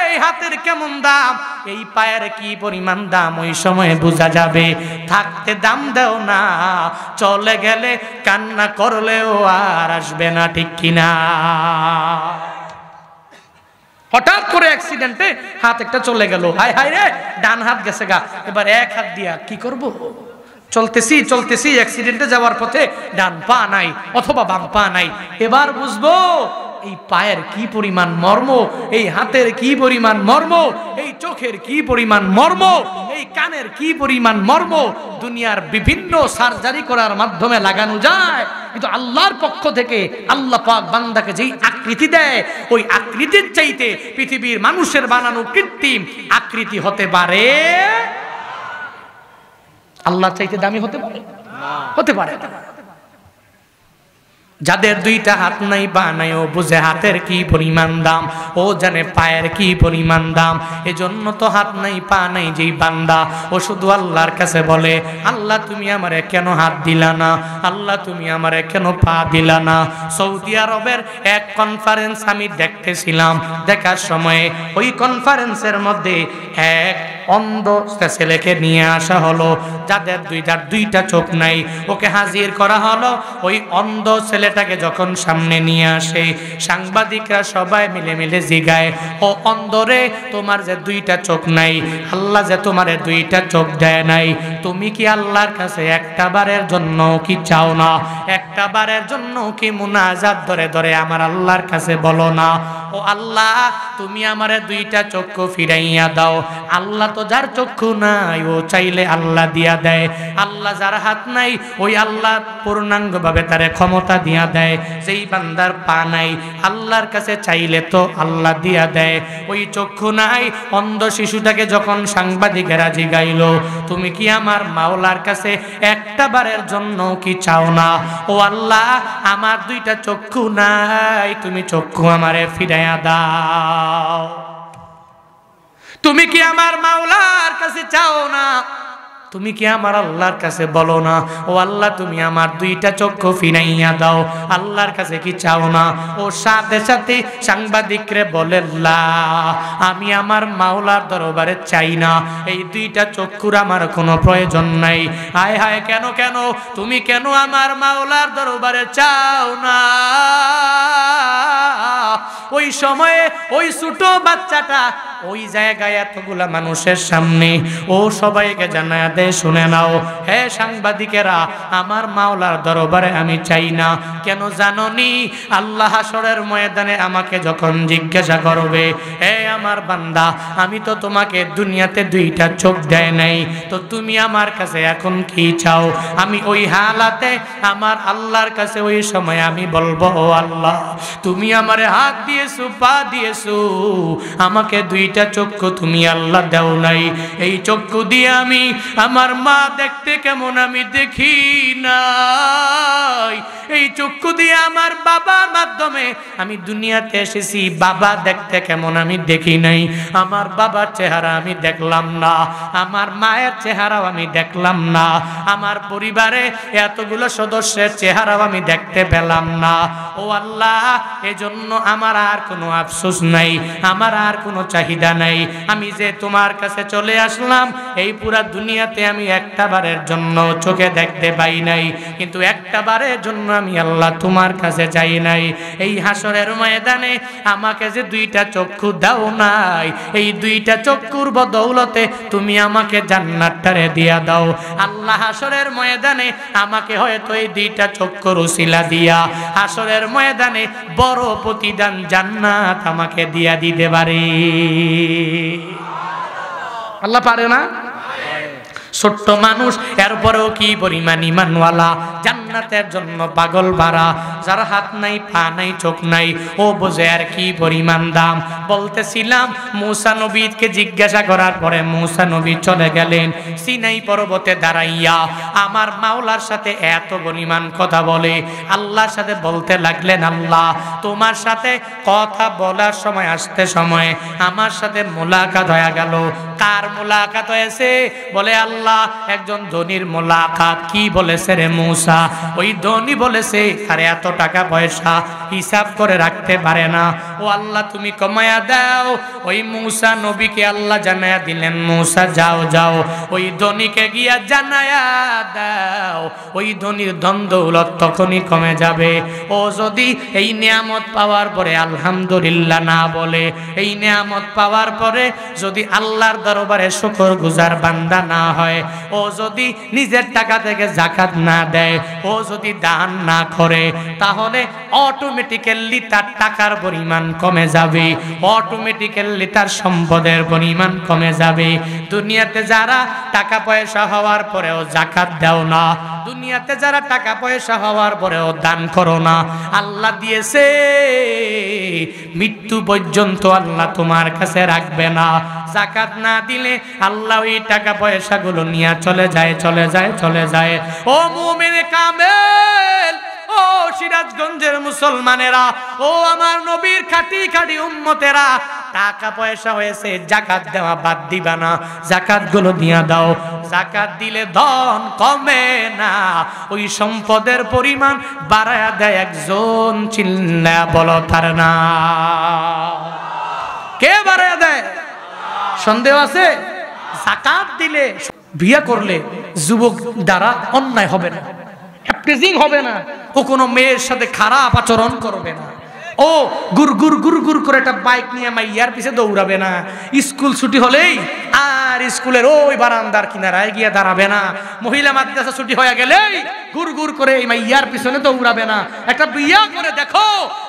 Speaker 1: এই হাতের কেমন দাম, এই পায়ের কি পরিমাণ দাম, ওই সময় বোঝা যাবে। থাকতে দাম দাও না, চলে গেলে কান্না করলেও আর আসবে না, ঠিক কিনা? হঠাৎ করে অ্যাক্সিডেন্টে হাত একটা চলে গেল, হায় হায় রে, ডান হাত গেছে গা, এবার এক হাত দিয়া কি করব? চলতেছি অ্যাক্সিডেন্টে যাওয়ার পথে ডান পা নাই অথবা বাম পা নাই। এবার বুঝবো এই পায়ের কি পরিমাণ মর্ম, এই হাতের কি পরিমাণ মর্ম, এই চোখের কি পরিমাণ মর্ম, এই কানের কি পরিমাণ মর্ম। দুনিয়ার বিভিন্ন সার্জারি করার মাধ্যমে লাগানো যায়, কিন্তু আল্লাহর পক্ষ থেকে আল্লাহ পাক বান্দাকে যেই আকৃতি দেয়, ওই আকৃতির চাইতে পৃথিবীর মানুষের বানানো কৃত্রিম আকৃতি হতে পারে, আল্লাহর চাইতে দামি হতে পারে? হতে পারে না। যাদের দুইটা হাত নাই পা নাই, ও বুঝে হাতের কি পরিমাণ দাম, ও জানে পায়ের কি পরিমাণ দাম। এজন্য তো হাত নাই পা নাই যেই বান্দা, ও শুধু আল্লাহর কাছে বলে, আল্লাহ তুমি আমারে কেন হাত দিলা না, আল্লাহ তুমি আমারে কেন পা দিলা না। সৌদি আরবের এক কনফারেন্স আমি দেখতেছিলাম, দেখার সময়ে ওই কনফারেন্সের মধ্যে এক অন্ধ ছেলেকে নিয়ে আসা হলো, যাদের দুইটা চোখ নাই, ওকে হাজির করা হলো। ওই অন্ধ ছেলেটাকে যখন সামনে নিয়ে আসে, সাংবাদিকরা সবাই মিলে জিগায়, ও অন্ধরে, তোমার যে দুইটা চোখ নাই, আল্লাহ যে তোমারে দুইটা চোখ দেয় নাই, তুমি কি আল্লাহর কাছে একটা বারের জন্য কি চাও না? একটা বারের জন্য কি মুনাজাত ধরে ধরে আমার আল্লাহর কাছে বলো না, ও আল্লাহ তুমি আমারে দুইটা চক্ষু ফিরাইয়া দাও। আল্লাহ তো যার চক্ষু নাই, ও চাইলে আল্লাহ দিয়া দেয়। আল্লাহ যার হাত নাই, ওই আল্লাহ পূর্ণাঙ্গভাবে তারে ক্ষমতা দিয়া দেয়। যেই বান্দার পা নাই, আল্লাহর কাছে চাইলে তো আল্লাহ দিয়া দেয়। ওই চক্ষু নাই অন্ধ শিশুটাকে যখন সাংবাদিকেরা জিগাইল, তুমি কি আমার মাওলার কাছে একটা বারের জন্য কি চাও না? ও আল্লাহ আমার দুইটা চক্ষু নাই, তুমি চক্ষু আমারে ফিরাইয়া দাও। তুমি কি আমার মাওলার কাছে চাও না? তুমি কি আমার আল্লাহর কাছে বলো না, ও আল্লাহ তুমি আমার দুইটা চক্ষু ফিরাইয়া দাও? আল্লাহর কাছে কি চাও না? ও সাথে সাথে সাংবাদিকরে বলে, আমি আমার মাওলার দরবারে চাই না, এই দুইটা চক্ষুর আমার কোনো প্রয়োজন নাই। হায় হায়, কেন কেন তুমি কেন আমার মাওলার দরবারে চাও না? ওই সময়ে ওই ছোট বাচ্চাটা ওই জায়গায় এতগুলা মানুষের সামনে ও সবাইকে জানায়া দেয়, শুনে নাও হে সাংবাদিকেরা, আমার মাওলার দরবারে আমি চাই না। কেন জাননি? আল্লাহ হাসরের ময়দানে আমাকে যখন জিজ্ঞাসা করবে, হে আমার বান্দা, আমি তো তোমাকে দুনিয়াতে দুইটা চোখ দেয় নাই, তো তুমি আমার কাছে এখন কি চাও? আমি ওই হালাতে আমার আল্লাহর কাছে ওই সময় আমি বলবো, ও আল্লাহ তুমি আমারে হাত দিয়েছো, পা দিয়েছো, আমাকে দুইটা চক্ষু তুমি আল্লাহ দাও নাই। এই চক্ষু দিয়ে আমি আমার মা দেখতে কেমন আমি দেখি নাই, এই চক্ষু দিয়ে আমার বাবার মাধ্যমে আমি দুনিয়াতে এসেছি, বাবা দেখতে কেমন আমি দেখি নাই। আমার বাবার চেহারা আমি দেখলাম না, আমার মায়ের চেহারাও আমি দেখলাম না, আমার পরিবারে এতগুলো সদস্যের চেহারাও আমি দেখতে পেলাম না। ও আল্লাহ, এজন্য আমার আর কোনো আফসোস নাই, আমার আর কোনো চাহিদা নাই। আমি যে তোমার কাছে চলে আসলাম, এই পুরা দুনিয়াতে আমি একটা বারের জন্য চোখে দেখতে পাই নাই, কিন্তু একটা বারের জন্য আমি আল্লাহ তোমার কাছে যাই নাই। এই হাসরের ময়দানে আমাকে যে দুইটা চক্ষু দাও নাই, এই দুইটা চক্ষুর বদৌলতে তুমি আমাকে জান্নাতটারে দিয়া দাও। আল্লাহ হাসরের ময়দানে আমাকে হয়তো এই দুইটা চক্ষুর উসিলা দিয়া হাসরের ময়দানে বড় প্রতিদান জান্নাত আমাকে দিয়া দিতে পারে। আল্লাহ পারে না? ছোট্ট মানুষ, এরপরেও কি পরিমাণ ইমানওয়ালা, জান্নাতের জন্য পাগল বাড়া। যার হাত নাই, পা নাই, চোখ নাই, ও বোঝে আর কি পরিমাণ দাম। বলতেছিলাম, মূসা নবীকে জিজ্ঞাসা করার পরে মূসা নবী চলে গেলেন সিনাই পর্বতে দাঁড়াইয়া আমার মাওলার সাথে এত পরিমাণ কথা বলে, আল্লাহর সাথে বলতে লাগলেন, আল্লাহ তোমার সাথে কথা বলার সময় আসতে সময় আমার সাথে মোলাকাত হয়ে গেল। কার মোলাকাত হয়েছে? বলে আল্লাহ একজন ধনীর মোলাকাত। কি বলেছে রে মূসা? ওই ধনী বলেছে তার এত টাকা পয়সা হিসাব করে রাখতে পারে না, ও আল্লাহ তুমি কমায়া দাও। ওই মূসা নবীকে আল্লাহ জানায়া দিলেন, মূসা যাও যাও ওই ধনীকে গিয়া জানায়া দাও, ওই ধনীর ধন দৌলত তখনই কমে যাবে। ও যদি এই নিয়ামত পাওয়ার পরে আলহামদুলিল্লাহ না বলে, এই নিয়ামত পাওয়ার পরে যদি আল্লাহর দরবারে শুকরগুজার বান্দা না হয়, ও যদি নিজের টাকা থেকে যাকাত না দেয়, ও যদি দান না করে, তাহলে অটোমেটিক্যালি তার টাকার পরিমাণ কমে যাবে, অটোমেটিক্যালি তার সম্পদের পরিমাণ কমে যাবে। দুনিয়াতে যারা টাকা পয়সা হওয়ার পরেও যাকাত দাও না, দুনিয়াতে যারা টাকা পয়সা হওয়ার পরেও দান করো না, আল্লাহ দিয়েছে মৃত্যু পর্যন্ত আল্লাহ তোমার কাছে রাখবে না। যাকাত না দিলে আল্লাহ ওই টাকা পয়সাগুলো নিয়ে চলে যায়, চলে যায়, চলে যায়। ও মুমিন কামেল, ও ও সিরাজগঞ্জের মুসলমানেরা, ও আমার নবীর খাঁটি খাঁটি উম্মতেরা, টাকা পয়সা হয়েছে, যাকাত দেওয়া বাদ দিবা না, যাকাত গুলো দিয়া দাও। যাকাত দিলে ধন কমে না, ওই সম্পদের পরিমাণ বাড়ায়া দেয় একজন, চিল্লা বলো তার না। কে বাড়ায়া দেয়? সন্দেহ আছে? যাকাত দিলে, বিয়ে করলে যুবক দ্বারা অন্যায় হবে না, অ্যাপ্রিজিং হবে না, ও কোনো মেয়ের সাথে খারাপ আচরণ করবে না, ও গুর গুর গুর গুর করে একটা বাইক নিয়ে মাইয়ার পিছে দৌড়াবে না, স্কুল ছুটি হলেই আর স্কুলের ওই বারান্দার কিনারায় গিয়ে দাঁড়াবে না, মহিলা মাদ্রাসা ছুটি হয়ে গেলেই গুর গুর করে এই মাইয়ার পিছনে দৌড়াবে না। একটা বিয়ে করে দেখো,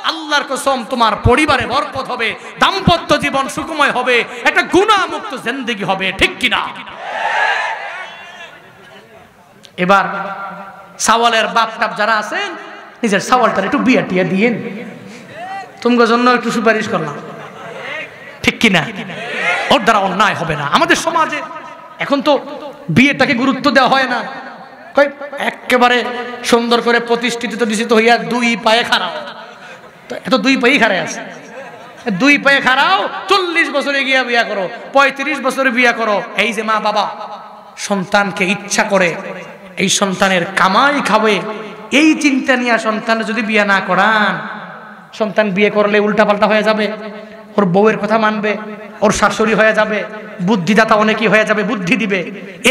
Speaker 1: আল্লাহর কসম তোমার পরিবারে বরকত হবে, দাম্পত্য জীবন সুখময় হবে, একটা গুনাহমুক্ত জিন্দেগি হবে, ঠিক কিনা? এবার সাওয়ালের বাপ টাপ যারা আছেন, নিজের সাওয়ালটার একটু বিয়ে টিয়া দিয়েন, তোমার জন্য একটু সুপারিশ করলাম, ঠিক কিনা? ওর দ্বারা অন্যায় হবে না। আমাদের সমাজে এখন তো বিয়েটাকে গুরুত্ব দেওয়া হয় না, একেবারে সুন্দর করে প্রতিষ্ঠিত নিশ্চিত হইয়া দুই পায়ে খাড়াও, এত দুই পায়ে খাড়ায় আছে, দুই পায়ে খাড়াও, 40 বছরে গিয়া বিয়া করো, 35 বছরে বিয়া করো। এই যে মা বাবা সন্তানকে ইচ্ছা করে এই সন্তানের কামাই খাবে, এই চিন্তা নিয়ে সন্তানের যদি বিয়ে না করান, সন্তান বিয়ে করলে উল্টাপাল্টা হয়ে যাবে, ওর বউয়ের কথা মানবে, ওর শাশুড়ি হয়ে যাবে, বুদ্ধিদাতা অনেকেই হয়ে যাবে, বুদ্ধি দিবে,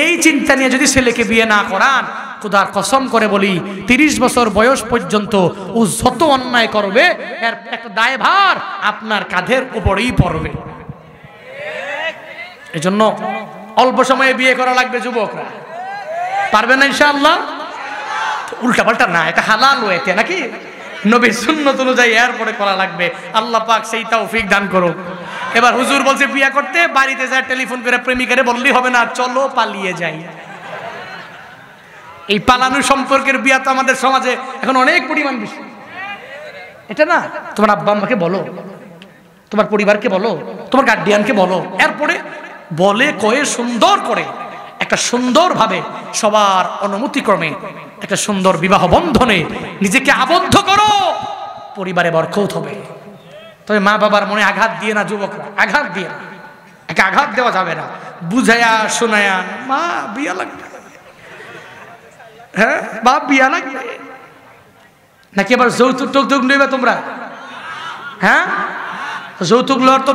Speaker 1: এই চিন্তা নিয়ে যদি ছেলেকে বিয়ে না করান, খোদার কসম করে বলি 30 বছর বয়স পর্যন্ত ও যত অন্যায় করবে এর একটা দায়ভার আপনার কাঁধের উপরেই পড়বে। এজন্য অল্প সময়ে বিয়ে করা লাগবে যুবকরা, পারবে না ইনশাআল্লাহ? উল্টাপাল্টা না, এটা হালাল ওয়েতে নাকি নবীর সুন্নাত অনুযায়ী এরপরে করা লাগবে। আল্লাহ পাক সেই তৌফিক দান করুক। এবার হুজুর বলছে বিয়ে করতে, বাড়িতে যায় টেলিফোন করে প্রেমিকারে বললেই হবে না, চলো পালিয়ে যাই। এই পালানো সম্পর্কের বিয়া তো আমাদের সমাজে এখন অনেক পরিমাণ বেশি। এটা না, তোমার আব্বা আম্মাকে বলো, তোমার পরিবারকে বলো, তোমার গার্ডিয়ানকে বলো, এরপরে বলে কয়ে সুন্দর করে একটা সুন্দরভাবে সবার অনুমতিক্রমে একটা সুন্দর বিবাহ বন্ধনে নিজেকে আবদ্ধ করো, পরিবারে বরকত হবে। তবে মা বাবার মনে আঘাত দিয়ে না যুবকরা, আঘাত দিয়ে না, একে আঘাত দেওয়া যাবে না, বুঝায়া শোনায়া, মা বিয়া লাগবে, হ্যাঁ বাপ বিয়া লাগবে নাকি আবার যৌতুক টৌতুক নেবে তোমরা? হ্যাঁ, যৌতুক লওয়ার তো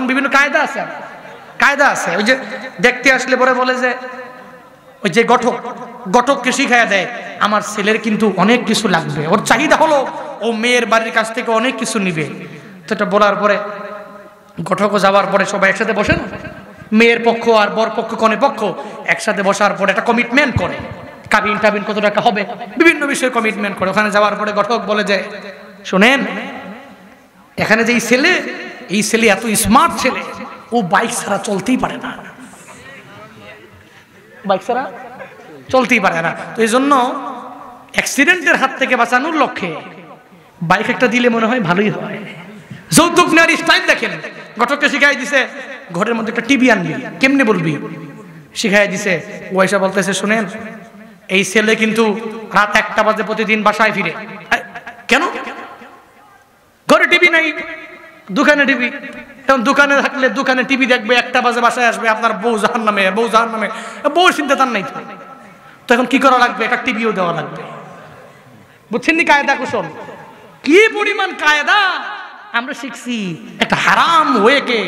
Speaker 1: বিভিন্ন কায়দা আছে, কায়দা আছে। ওই যে দেখতে আসলে পরে বলে যে ওই যে ঘটককে শিখাইয়া দেয়, আমার ছেলের কিন্তু অনেক কিছু লাগবে, ওর চাহিদা হলো ও মেয়ের বাড়ির কাছ থেকে অনেক কিছু নিবে। তো এটা বলার পরে ঘটকও যাওয়ার পরে সবাই একসাথে বসে না, মেয়ের পক্ষ আর বর পক্ষ কনে পক্ষ একসাথে বসার পরে একটা কমিটমেন্ট করে, কাবিন টাবিন কত টাকা হবে, বিভিন্ন বিষয়ে কমিটমেন্ট করে। ওখানে যাওয়ার পরে ঘটক বলে যে শোনেন, এখানে যে এই ছেলে এত স্মার্ট ছেলে, ও বাইক ছাড়া চলতেই পারে না, বাইক ছাড়া চলতেই পারে না। তো এই জন্য অ্যাক্সিডেন্টের হাত থেকে বাঁচানোর লক্ষ্যে বাইক একটা দিলে মনে হয় ভালোই হয়। যৌতুক নেওয়ার স্টাইল দেখেন, ঘটককে শিখাই দিছে ঘরের মধ্যে একটা টিভি আনবি, কেমনে বলবি, শিখাই দিছে। ওয়াইসা বলতেছে শোনেন, এই ছেলে কিন্তু রাত 1টা বাজে প্রতিদিন বাসায় ফিরে। কেন? ঘরে টিভি নাই, দোকানে টিভি, এখন দোকানে থাকলে দোকানে টিভি দেখবে, 1টা বাজে বাসায় আসবে, আপনার বউ জাহান্নামে, বউ চিন্তা তার নাই। তো এখন কি করা লাগবে? একটা টিভিও দেওয়া লাগবে। বুঝছেন নি কায়দা কৌশল? কি পরিমাণ কায়দা আমরা শিখছি, একটা হারাম ওয়েকে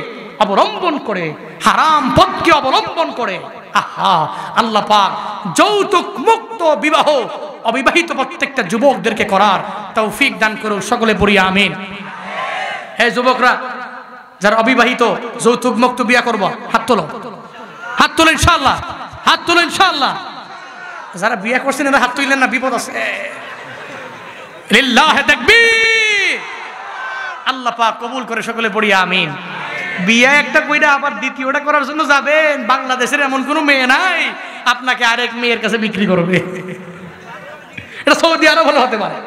Speaker 1: অবলম্বন করে, হারাম পথকে অবলম্বন করে। আহা, আল্লাহ পাক যৌতুক মুক্ত বিবাহ অবিবাহিত প্রত্যেকটা যুবকদেরকে করার তৌফিক দান করুক, সকলে পড়ি আমিন। হে যুবকরা যারা অবিবাহিত যৌতুক মুক্ত বিয়া করবো, হাত তোলো, হাত তোলো ইনশাআল্লাহ, হাত তোলো ইনশাআল্লাহ। যারা বিয়া করছেন এরা হাত তুললেন না, বিপদ আছে। লিল্লাহি তাকবীর। আল্লাহ পাক কবুল করে, সকলে পড়ি আমিন। বিয়া একটা কইরা আবার দ্বিতীয়টা করার জন্য যাবেন, বাংলাদেশের এমন কোনো মেয়ে নাই আপনাকে আরেক মেয়ের কাছে বিক্রি করবে। এটা সৌদি আরব হলে হতে পারে,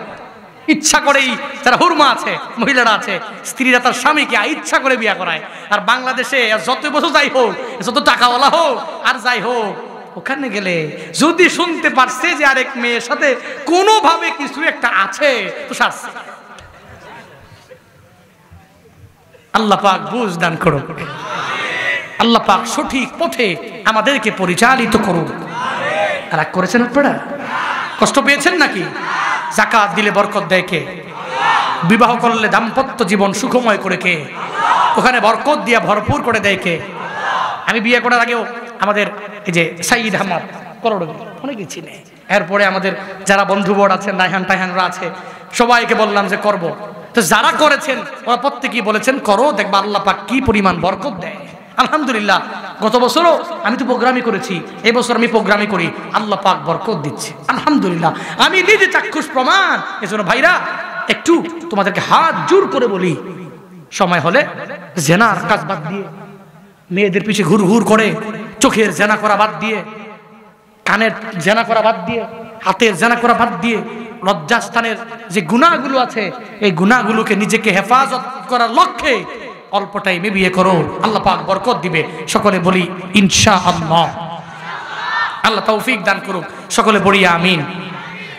Speaker 1: ইচ্ছা করেই যারা হুরমা আছে, মহিলারা আছে, স্ত্রীরা তার স্বামীকে ইচ্ছা করে বিয়া করায়। আর বাংলাদেশে যত বছর যাই হোক, যত টাকাওয়ালা হোক আর যাই হোক, ওখানে গেলে যদি শুনতে পারছে যে আরেক মেয়ের সাথে কোনোভাবে কিছু একটা আছে তো সারছে। আল্লাহ পাক বুঝ দান করুন, আল্লাহ পাক সঠিক পথে আমাদেরকে পরিচালিত করুন। রাগ করেছেন আপনারা? কষ্ট পেয়েছেন নাকি? যাকাত দিলে বরকত দেয় কে? বিবাহ করলে দাম্পত্য জীবন সুখময় করে কে? ওখানে বরকত দিয়া ভরপুর করে দেয় কে? আমি বিয়ে করার আগেও আমাদের এই যে সাইদ আহমদ করোড়বি অনেকে চিনে, এরপরে আমাদের যারা বন্ধু বোর্ড আছেন রায়হান টাইহানরা আছে, সবাইকে বললাম যে করব। তো যারা করেছেন ওরা প্রত্যেকেই বলেছেন করো, দেখবা আল্লাহ পাক কি পরিমাণ বরকত দেয়। আলহামদুলিল্লাহ, গত বছরও আমি তো প্রোগ্রামই করেছি, এবছর আমি প্রোগ্রামই করি, আল্লাহ পাক বরকত দিচ্ছে আলহামদুলিল্লাহ। আমি নিজে চাক্ষুষ প্রমাণ। এজন্য ভাইরা একটু তোমাদেরকে হাত জোর করে বলি, সময় হলে জেনার কাজ বাদ দিয়ে, মেয়েদের পিছে ঘুর ঘুর করে চোখের জেনা করা বাদ দিয়ে, কানের জেনা করা বাদ দিয়ে, হাতের জেনা করা বাদ দিয়ে, লজ্জাস্থানের যে গুনাহগুলো আছে এই গুনাহগুলোকে নিজেকে হেফাজত করার লক্ষ্যে অল্প টাইমে বিয়ে করো, আল্লাহ পাক বরকত দিবে। সকলে বলি ইনশাআল্লাহ। আল্লাহ তৌফিক দান করুক, সকলে বলি আমিন।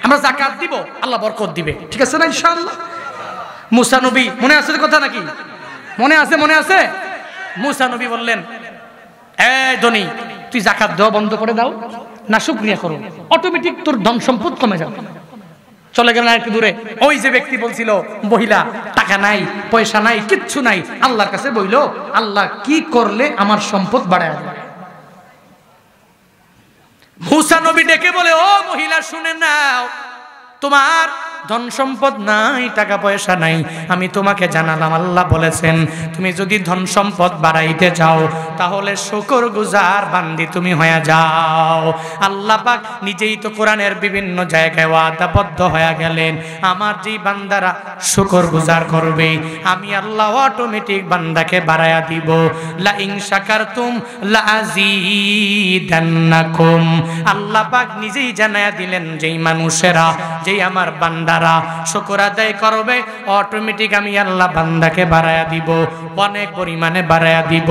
Speaker 1: আমরা যাকাত দিব, আল্লাহ বরকত দিবে, ঠিক আছে না ইনশাআল্লাহ? মুসা নবী, মনে আছে কথা নাকি? মনে আছে? মনে আছে? মুসা নবী বললেন, এই ধনী, তুই যাকাত দেওয়া বন্ধ করে দাও, না শুকরিয়া করো, অটোমেটিক তোর ধন সম্পদ কমে যাবে। চলে গেলেন একটু দূরে, ওই যে ব্যক্তি বলছিল মহিলা টাকা নাই পয়সা নাই কিচ্ছু নাই, আল্লাহর কাছে বইল আল্লাহ কি করলে আমার সম্পদ বাড়ায় দেবে। মুসা নবী ডেকে বলে, ও মহিলা শুনে নাও, তোমার ধন সম্পদ নাই টাকা পয়সা নাই, আমি তোমাকে জানালাম আল্লাহ বলেছেন তুমি যদি ধন সম্পদ বাড়াইতে চাও তাহলে শুকরগুজার বান্দি তুমি হয়ে যাও। আল্লাহ পাক নিজেই তো কোরআনের বিভিন্ন জায়গায় ওয়াদাবদ্ধ হয়ে গেলেন, আমার যেই বান্দারা শুকরগুজার করবে আমি আল্লাহ অটোমেটিক বান্দাকে বাড়ায়া দিব। লা ইন শাকারতুম লা আযীদান্নাকুম। আল্লাহ পাক নিজেই জানায়া দিলেন যেই মানুষেরা, যেই আমার বান্দা শুকর আদায় করবে অটোমেটিক আমি আল্লাহ বান্দাকে বাড়ায়া দিব, অনেক পরিমাণে বাড়ায়া দিব।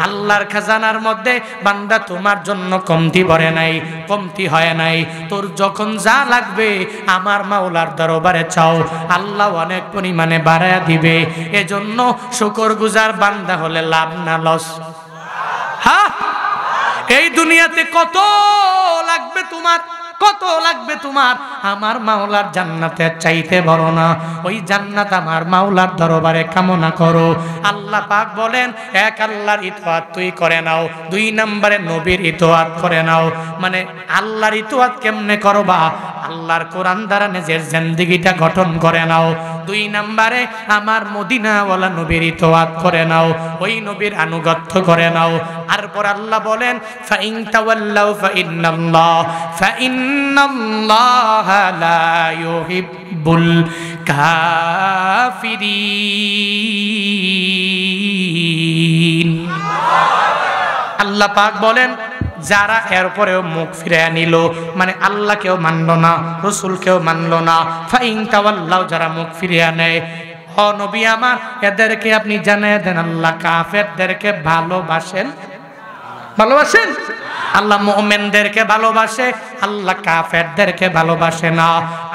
Speaker 1: আল্লাহর খাজানার মধ্যে বান্দা তোমার জন্য কমতি ভরে নাই, কমতি হয় নাই। তোর যখন যা লাগবে আমার মাওলার দরবারে চাও, আল্লাহ অনেক পরিমাণে বাড়ায়া দিবে। এজন্য শুকরগুজার বান্দা হলে লাভ না লস? হ্যাঁ, এই দুনিয়াতে কত লাগবে তোমার, কত লাগবে তোমার, আমার মাওলার জান্নাতের চাইতে বড় না। ওই জান্নাত আমার মাওলার দরবারে কামনা করো। আল্লাহ পাক বলেন, এক আল্লাহর ইতোয়াত তুই করে নাও, দুই নম্বরে নবীর ইতোয়াত করে নাও। মানে আল্লাহর ইতোয়াত কেমনে করবা? আল্লাহর কোরআন দ্বারা নিজের জিন্দেগিটা গঠন করে নাও। দুই নম্বরে আমার মদিনাওয়ালা নবীর ইতোয়াত করে নাও, ওই নবীর আনুগত্য করে নাও। তারপর আল্লাহ বলেন, ফাইন তাওয়াল্লাউ ফাইন্নাল্লাহা লা ইউহিব্বুল কাফিরিন। আল্লাহ পাক বলেন, যারা এরপরেও মুখ ফিরিয়ে নিল, মানে আল্লাহকেও মানল না রসুলকেও মানল না, ফাইন তাওয়াল্লাউ, যারা মুখ ফিরিয়ে নেয়, ও নবী আমার এদেরকে আপনি জানিয়ে দেন আল্লাহ কাফেরদেরকে ভালোবাসেন। ভালোবাসেন? আল্লাহ মুমিনদেরকে ভালোবাসে, আল্লাহ কাফেরদেরকে ভালোবাসে না।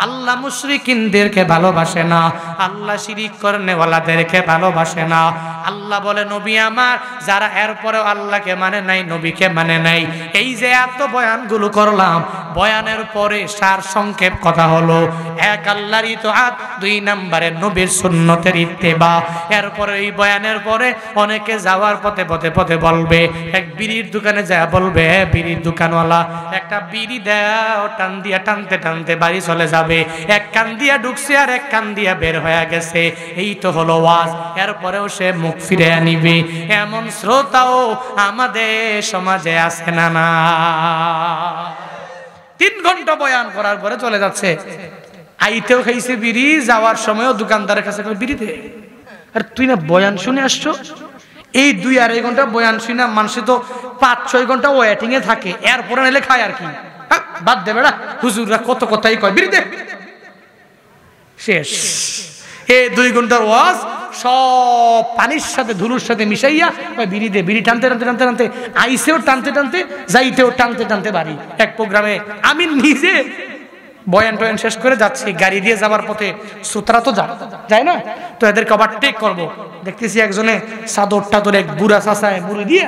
Speaker 1: আল্লাহ মুশরিকিনদেরকে ভালোবাসে না, আল্লাহ শিরিক করনেওয়ালাদেরকে ভালোবাসে না। আল্লাহ বলে, নবী আমার যারা এরপরেও আল্লাহকে মানে নাই, নবীকে মানে নাই, এই যে এত বয়ানগুলো করলাম, বয়ানের পরে সার সংক্ষেপ কথা হলো, এক আল্লাহর ইতআত, দুই নম্বরে নবীর সুন্নতের ইত্তেবা। এরপরে এই বয়ানের পরে অনেকে যাওয়ার পথে পথে পথে বলবে, এক বিড়ির দোকানে যায় বলবে, বিড়ির দোকানওয়ালা একটা বিড়ি দাও, টান দিয়া টানতে টানতে বাড়ি চলে যাবে, এক কান দিয়া ঢুকছে আর এক কান দিয়া বের হয়ে গেছে, এই তো হলো ওয়াজ। এরপরেও সে মুখ ফিরে নিবে, এমন শ্রোতাও আমাদের সমাজে আছে না? না, 3 ঘন্টা বয়ান করার পরে চলে যাচ্ছে, আইতেও খাইছে বিড়ি, যাওয়ার সময়ও দোকানদারের কাছে বিড়ি দে। আর তুই না বয়ান শুনে আসছো? এই 2-2.5 ঘন্টা বয়ান শুনে মানুষে তো 5-6 ঘন্টা ওয়েটিং এ থাকে, এরপরে নিলে খায় আর কি। বাদ দে বেড়া, হুজুররা কত কথাই কয়, বিড়ি দে, শেষ। এই 2 ঘন্টার ওয়াজ সব পানির সাথে ধুলোর সাথে মিশাইয়া ওই বিড়ি দিয়ে বিড়ি টানতে টানতে টানতে টানতে আইসেও টানতে টানতে যাইতেও টানতে টানতে বাড়ি। এক প্রোগ্রামে আমি নিজে বয়ান টয়ান শেষ করে যাচ্ছি, গাড়ি দিয়ে যাবার পথে সুতরা তো যায় না, তো এদেরকে ওভারটেক করবো, দেখতেছি একজনে চাদর টাদর এক বুড়া চাষায় মুড়ি দিয়ে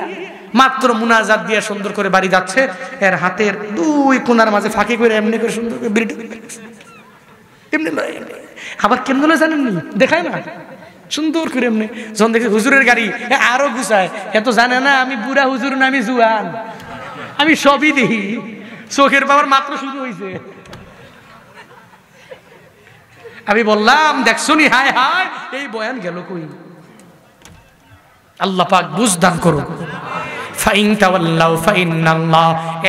Speaker 1: মাত্র মুনাজাত দিয়ে সুন্দর করে বাড়ি যাচ্ছে, এর হাতের দুই কোনার মাঝে ফাঁকি করে এমনি করে সুন্দর করে বিড়ি এমনি আবার কেমন জানেননি দেখায় না সুন্দর করে এমনি। যখন দেখি হুজুরের গাড়ি আরো গুছায়, এত জানে না আমি বুড়া হুজুর না আমি জুয়ান, আমি সবই দেখি, চোখের পাওয়ার মাত্র শুরু হয়েছে। আমি বললাম দেখছো নি, হায় হায় এই বয়ান গেল কই। আল্লাহ পাক বুঝ দান করুন।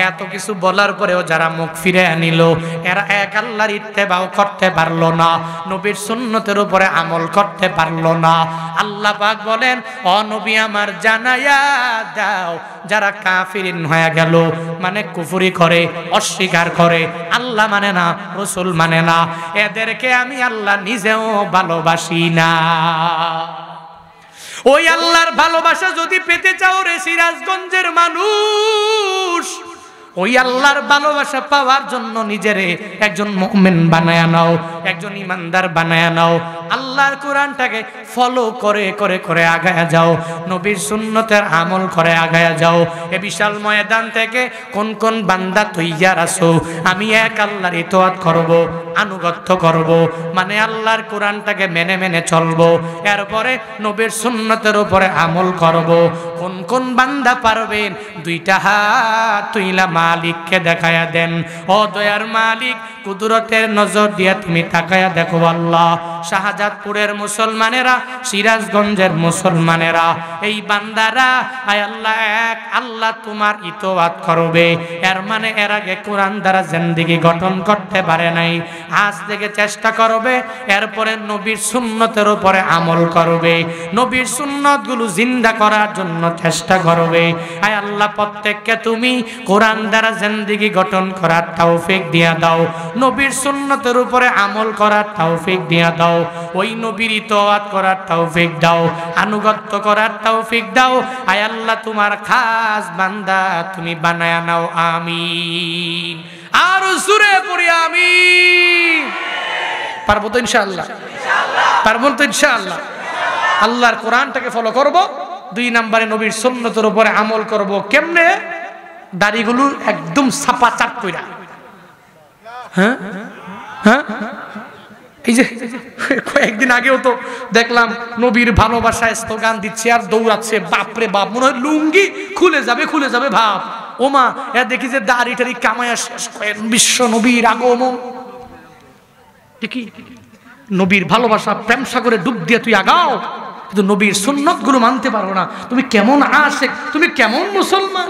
Speaker 1: এত কিছু বলার পরেও যারা মুখ ফিরে আনিল, এরা এক আল্লাহর ইত্তেবাও করতে পারলো না, নবীর সুন্নতের উপরে আমল করতে পারলো না। আল্লাহ পাক বলেন, ও নবী আমার জানায়া দাও, যারা কাফিরিন হয়ে গেল, মানে কুফরি করে, অস্বীকার করে, আল্লাহ মানে না, রাসূল মানে না, এদেরকে আমি আল্লাহ নিজেও ভালোবাসি না। ওই আল্লাহর ভালোবাসা যদি পেতে চাও রে সিরাজগঞ্জের মানুষ, ওই আল্লাহর ভালোবাসা পাওয়ার জন্য নিজেরে একজন মুমিন বানায়া নাও, একজন ইমানদার বানায়া নাও, আল্লাহর কোরআনটাকে ফলো করে করে করে আগায়া যাও, নবীর সুন্নতের আমল করে আগায়া যাও। এ বিশাল ময়দান থেকে কোন কোন বান্দা তৈয়ার আছো, আমি এক আল্লাহর ইতাআত করব, আনুগত্য করব, মানে আল্লাহর কোরআনটাকে মেনে মেনে চলবো, এরপরে নবীর সুন্নতের উপরে আমল করব। কোন কোন বান্দা পারবেন? দুইটা হাত তুইলা মালিককে দেখায়া দেন, ও দয়ার মালিক কুদরতের নজর দিয়ে তুমি তাকায়া দেখো আল্লাহ, শাহজাদপুরের মুসলমানেরা, সিরাজগঞ্জের মুসলমানেরা, এই বান্দারা আয় আল্লাহ এক আল্লাহ তোমার ইতাআত করবে, এর মানে এর আগে কোরআন দ্বারা জিন্দেগি গঠন করতে পারে নাই, আজ থেকে চেষ্টা করবে, এরপরে নবীর সুন্নতের উপরে আমল করবে, নবীর সুন্নতগুলো জিন্দা করার জন্য চেষ্টা করবে। আয় আল্লাহ প্রত্যেককে তুমি কোরআন দ্বারা জিন্দেগি গঠন করার তৌফিক দিয়া দাও, নবীর সুন্নতের উপরে আমল করার তৌফিক দিয়া দাও, ওই নবীর ইতাআত করার তৌফিক দাও, আনুগত্য করার তৌফিক দাও। আয় আল্লাহ তোমার খাস বান্দা তুমি বানায়া নাও, আমিন। আর জোরে পড়ি আমিন। পারবো তো ইনশাআল্লাহ? পারবো তো ইনশাআল্লাহ? আল্লাহর কোরআনটাকে ফলো করব, দুই নম্বরে নবীর সুন্নতের উপরে আমল করব। কেমনে? দাড়িগুলো একদম ছাপা চাপ কইরা, হ্যাঁ হ্যাঁ, এই যে কয়েকদিন আগেও তো দেখলাম নবীর ভালোবাসায় স্লোগান দিচ্ছে আর দৌড়াচ্ছে, বাপরে বাপ, মনে হয় লুঙ্গি খুলে যাবে খুলে যাবে ভাব। ওমা এ দেখি যে দাড়ি টাড়ি কামায়া শেষ করেন, বিশ্ব নবীর আগমন, ঠিকই নবীর ভালোবাসা প্রেম সাগরে ডুব দিয়ে তুই আগাও, কিন্তু নবীর সুন্নত গুলো মানতে পারো না, তুমি কেমন আশেক, তুমি কেমন মুসলমান?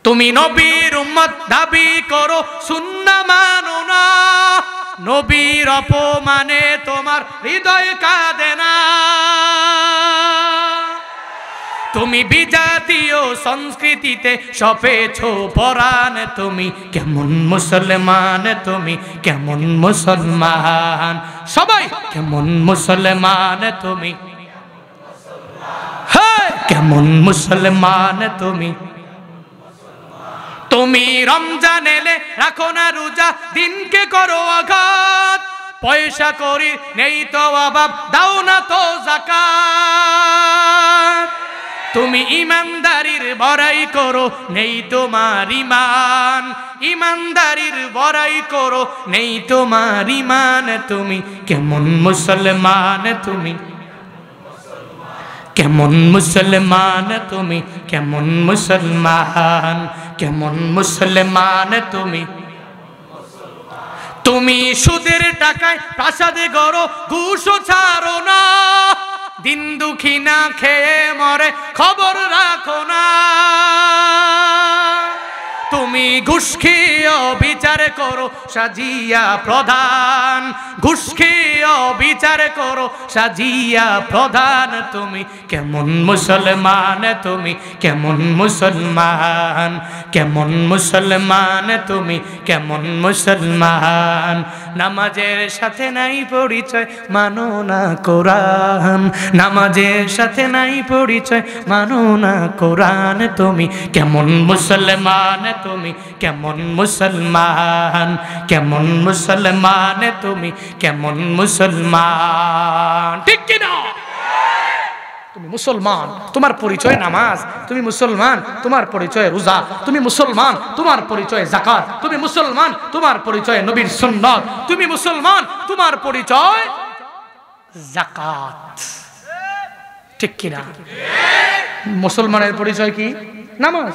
Speaker 1: তুমি নবীর উম্মত দাবি করো, সুন্নাহ মানো না, নবীর অপমানে তোমার হৃদয় কাঁদে না, তুমি বিজাতীয় সংস্কৃতিতে সপেছো পরাণ, তুমি কেমন মুসলমান, তুমি কেমন মুসলমান, সবাই কেমন মুসলমান, তুমি হ্যাঁ কেমন মুসলমান, তুমি তুমি রমজান এলে রাখো না রোজা, দিনকে করো আঘাত, পয়সা করি নেই তো অভাব, দাও না তো যাকাত, তুমি ইমানদারির বড়াই করো নেই তোমার ইমান, ইমানদারির বড়াই করো নেই তোমার ইমান, তুমি কেমন মুসলমান, তুমি কেমন মুসলমান, তুমি কেমন মুসলমান, কেমন মুসলমান, তুমি তুমি সুদের টাকায় প্রাসাদে গড়ো, ঘুষও ছাড়ো না, দিন দুঃখী না খেয়ে মরে খবর রাখো না, তুমি ঘুষ খেয়ে বিচার করো সাজিয়া প্রধান, ঘুষ খেয়ে বিচার করো সাজিয়া প্রধান। তুমি কেমন মুসলমান, তুমি কেমন মুসলমান, কেমন মুসলমান, তুমি কেমন মুসলমান। নামাজের সাথে নাই পরিচয়, মানো না কোরআন, নামাজের সাথে নাই পরিচয়, মানো না কোরআন। তুমি কেমন মুসলমান, তুমি কেমন মুসলমান, কেমন মুসলমান, তুমি কেমন মুসলমান। ঠিক কিনা? তুমি মুসলমান, তোমার পরিচয় নামাজ, তুমি মুসলমান, তোমার পরিচয় রোজা, তুমি মুসলমান, তোমার পরিচয় যাকাত, তুমি মুসলমান, তোমার পরিচয় নবীর সুন্নাত, তুমি মুসলমান, তোমার পরিচয় যাকাত। ঠিক কিনা? মুসলমানের পরিচয় কি? নামাজ।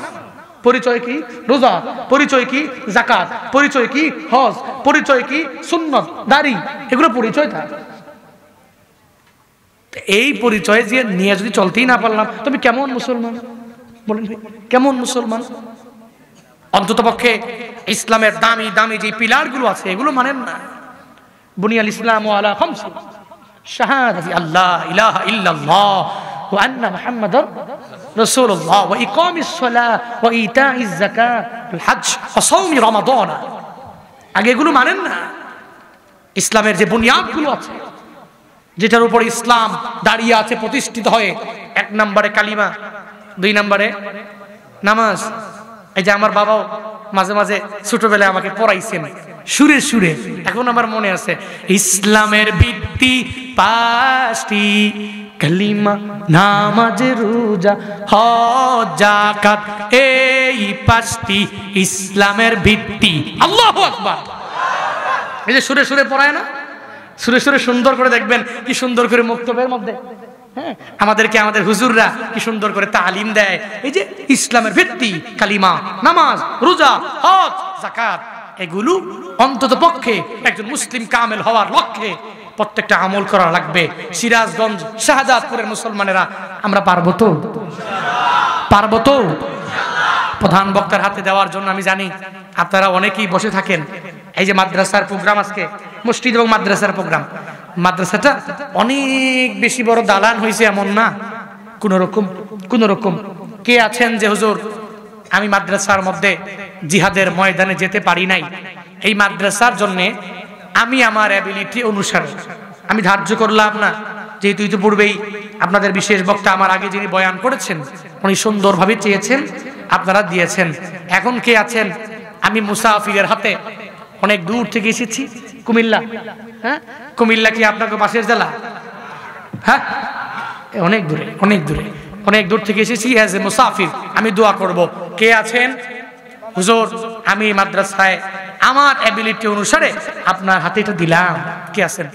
Speaker 1: পরিচয় কি? রোজা। পরিচয় কি? যাকাত। পরিচয় কি? হজ। পরিচয় কি? সুন্নাত, দাড়ি, এগুলো পরিচয় থাকে। এই পরিচয় যে নিয়ে যদি চলতেই না পারলাম, তুমি কেমন মুসলমান বলেন? কেমন মুসলমান? অন্তত পক্ষে ইসলামের দামি দামি যে পিলার গুলো আছে এগুলো মানেন না। বুনিয়াল ইসলাম আলা খামসিন, শাহাদাতি আল্লাহ ইলাহা ইল্লাল্লাহ ওয়া আন্না মুহাম্মাদার রাসূলুল্লাহ ওয়া ইকামিস সালাহ ওয়া ইতাইজ যাকাত ওয়াল হজ ওয়া সাওমি রমাদান। আগে এগুলো মানেন না। ইসলামের যে বুনিয়াদ গুলো আছে, যেটার উপর ইসলাম দাঁড়িয়ে আছে প্রতিষ্ঠিত হয়ে, 1 নম্বরে কালিমা, 2 নম্বরে নামাজ। এই যে আমার বাবাও মাঝে মাঝে ছোটবেলায় আমাকে পড়াইছেন সুরে সুরে, এখন আমার মনে আছে। ইসলামের ভিত্তি 5টি, কালিমা, নামাজ, রোজা, হজ, যাকাত, এই 5টি ইসলামের ভিত্তি। আল্লাহু আকবার। এই যে সুরে সুরে পড়ায় না, সুরে সুরে সুন্দর করে দেখবেন কি সুন্দর করে মক্তবের মধ্যে, হ্যাঁ, আমাদেরকে আমাদের হুজুররা কি সুন্দর করে তালিম দেয়। এই যে ইসলামের ভিত্তি কালিমা, নামাজ, রোজা, হজ, যাকাত, এগুলো অন্তত পক্ষে একজন মুসলিম কামেল হওয়ার লক্ষ্যে প্রত্যেকটা আমল করা লাগবে। সিরাজগঞ্জ, শাহজাদপুরের মুসলমানেরা আমরা পারবো তো? পারবো তো? প্রধান বক্তার হাতে দেওয়ার জন্য আমি জানি আপনারা অনেকেই বসে থাকেন। এই যে মাদ্রাসার প্রোগ্রাম, আজকে মসজিদ এবং মাদ্রাসার প্রোগ্রাম, মাদ্রাসাটা অনেক বেশি বড় দালান হয়েছে এমন না, কোন রকম কে আছেন যে হুজুর আমি মাদ্রাসার মধ্যে জিহাদের ময়দানে যেতে পারি নাই, এই মাদ্রাসার জন্য আমি আমার অ্যাবিলিটি অনুসারে আমি ধার্য করলাম না, যেহেতু ইতিপূর্বেই আপনাদের বিশেষ বক্তা আমার আগে যিনি বয়ান করেছেন উনি সুন্দরভাবে চেয়েছেন, আপনারা দিয়েছেন। এখন কে আছেন? আমি মুসাফিরের হাতে অনেক দূর থেকে এসেছি, কুমিল্লা। হ্যাঁ, কুমিল্লা কি আপনাকে পাশের জেলা? হ্যাঁ, অনেক দূরে, অনেক দূরে, অনেক দূর থেকে এসেছি অ্যাজ এ মুসাফির। আমি দোয়া করব। কে আছেন? হুজুর আমি মাদ্রাসায় আমার অ্যাবিলিটি অনুসারে আপনার হাতে এটা দিলাম। কে আছেন?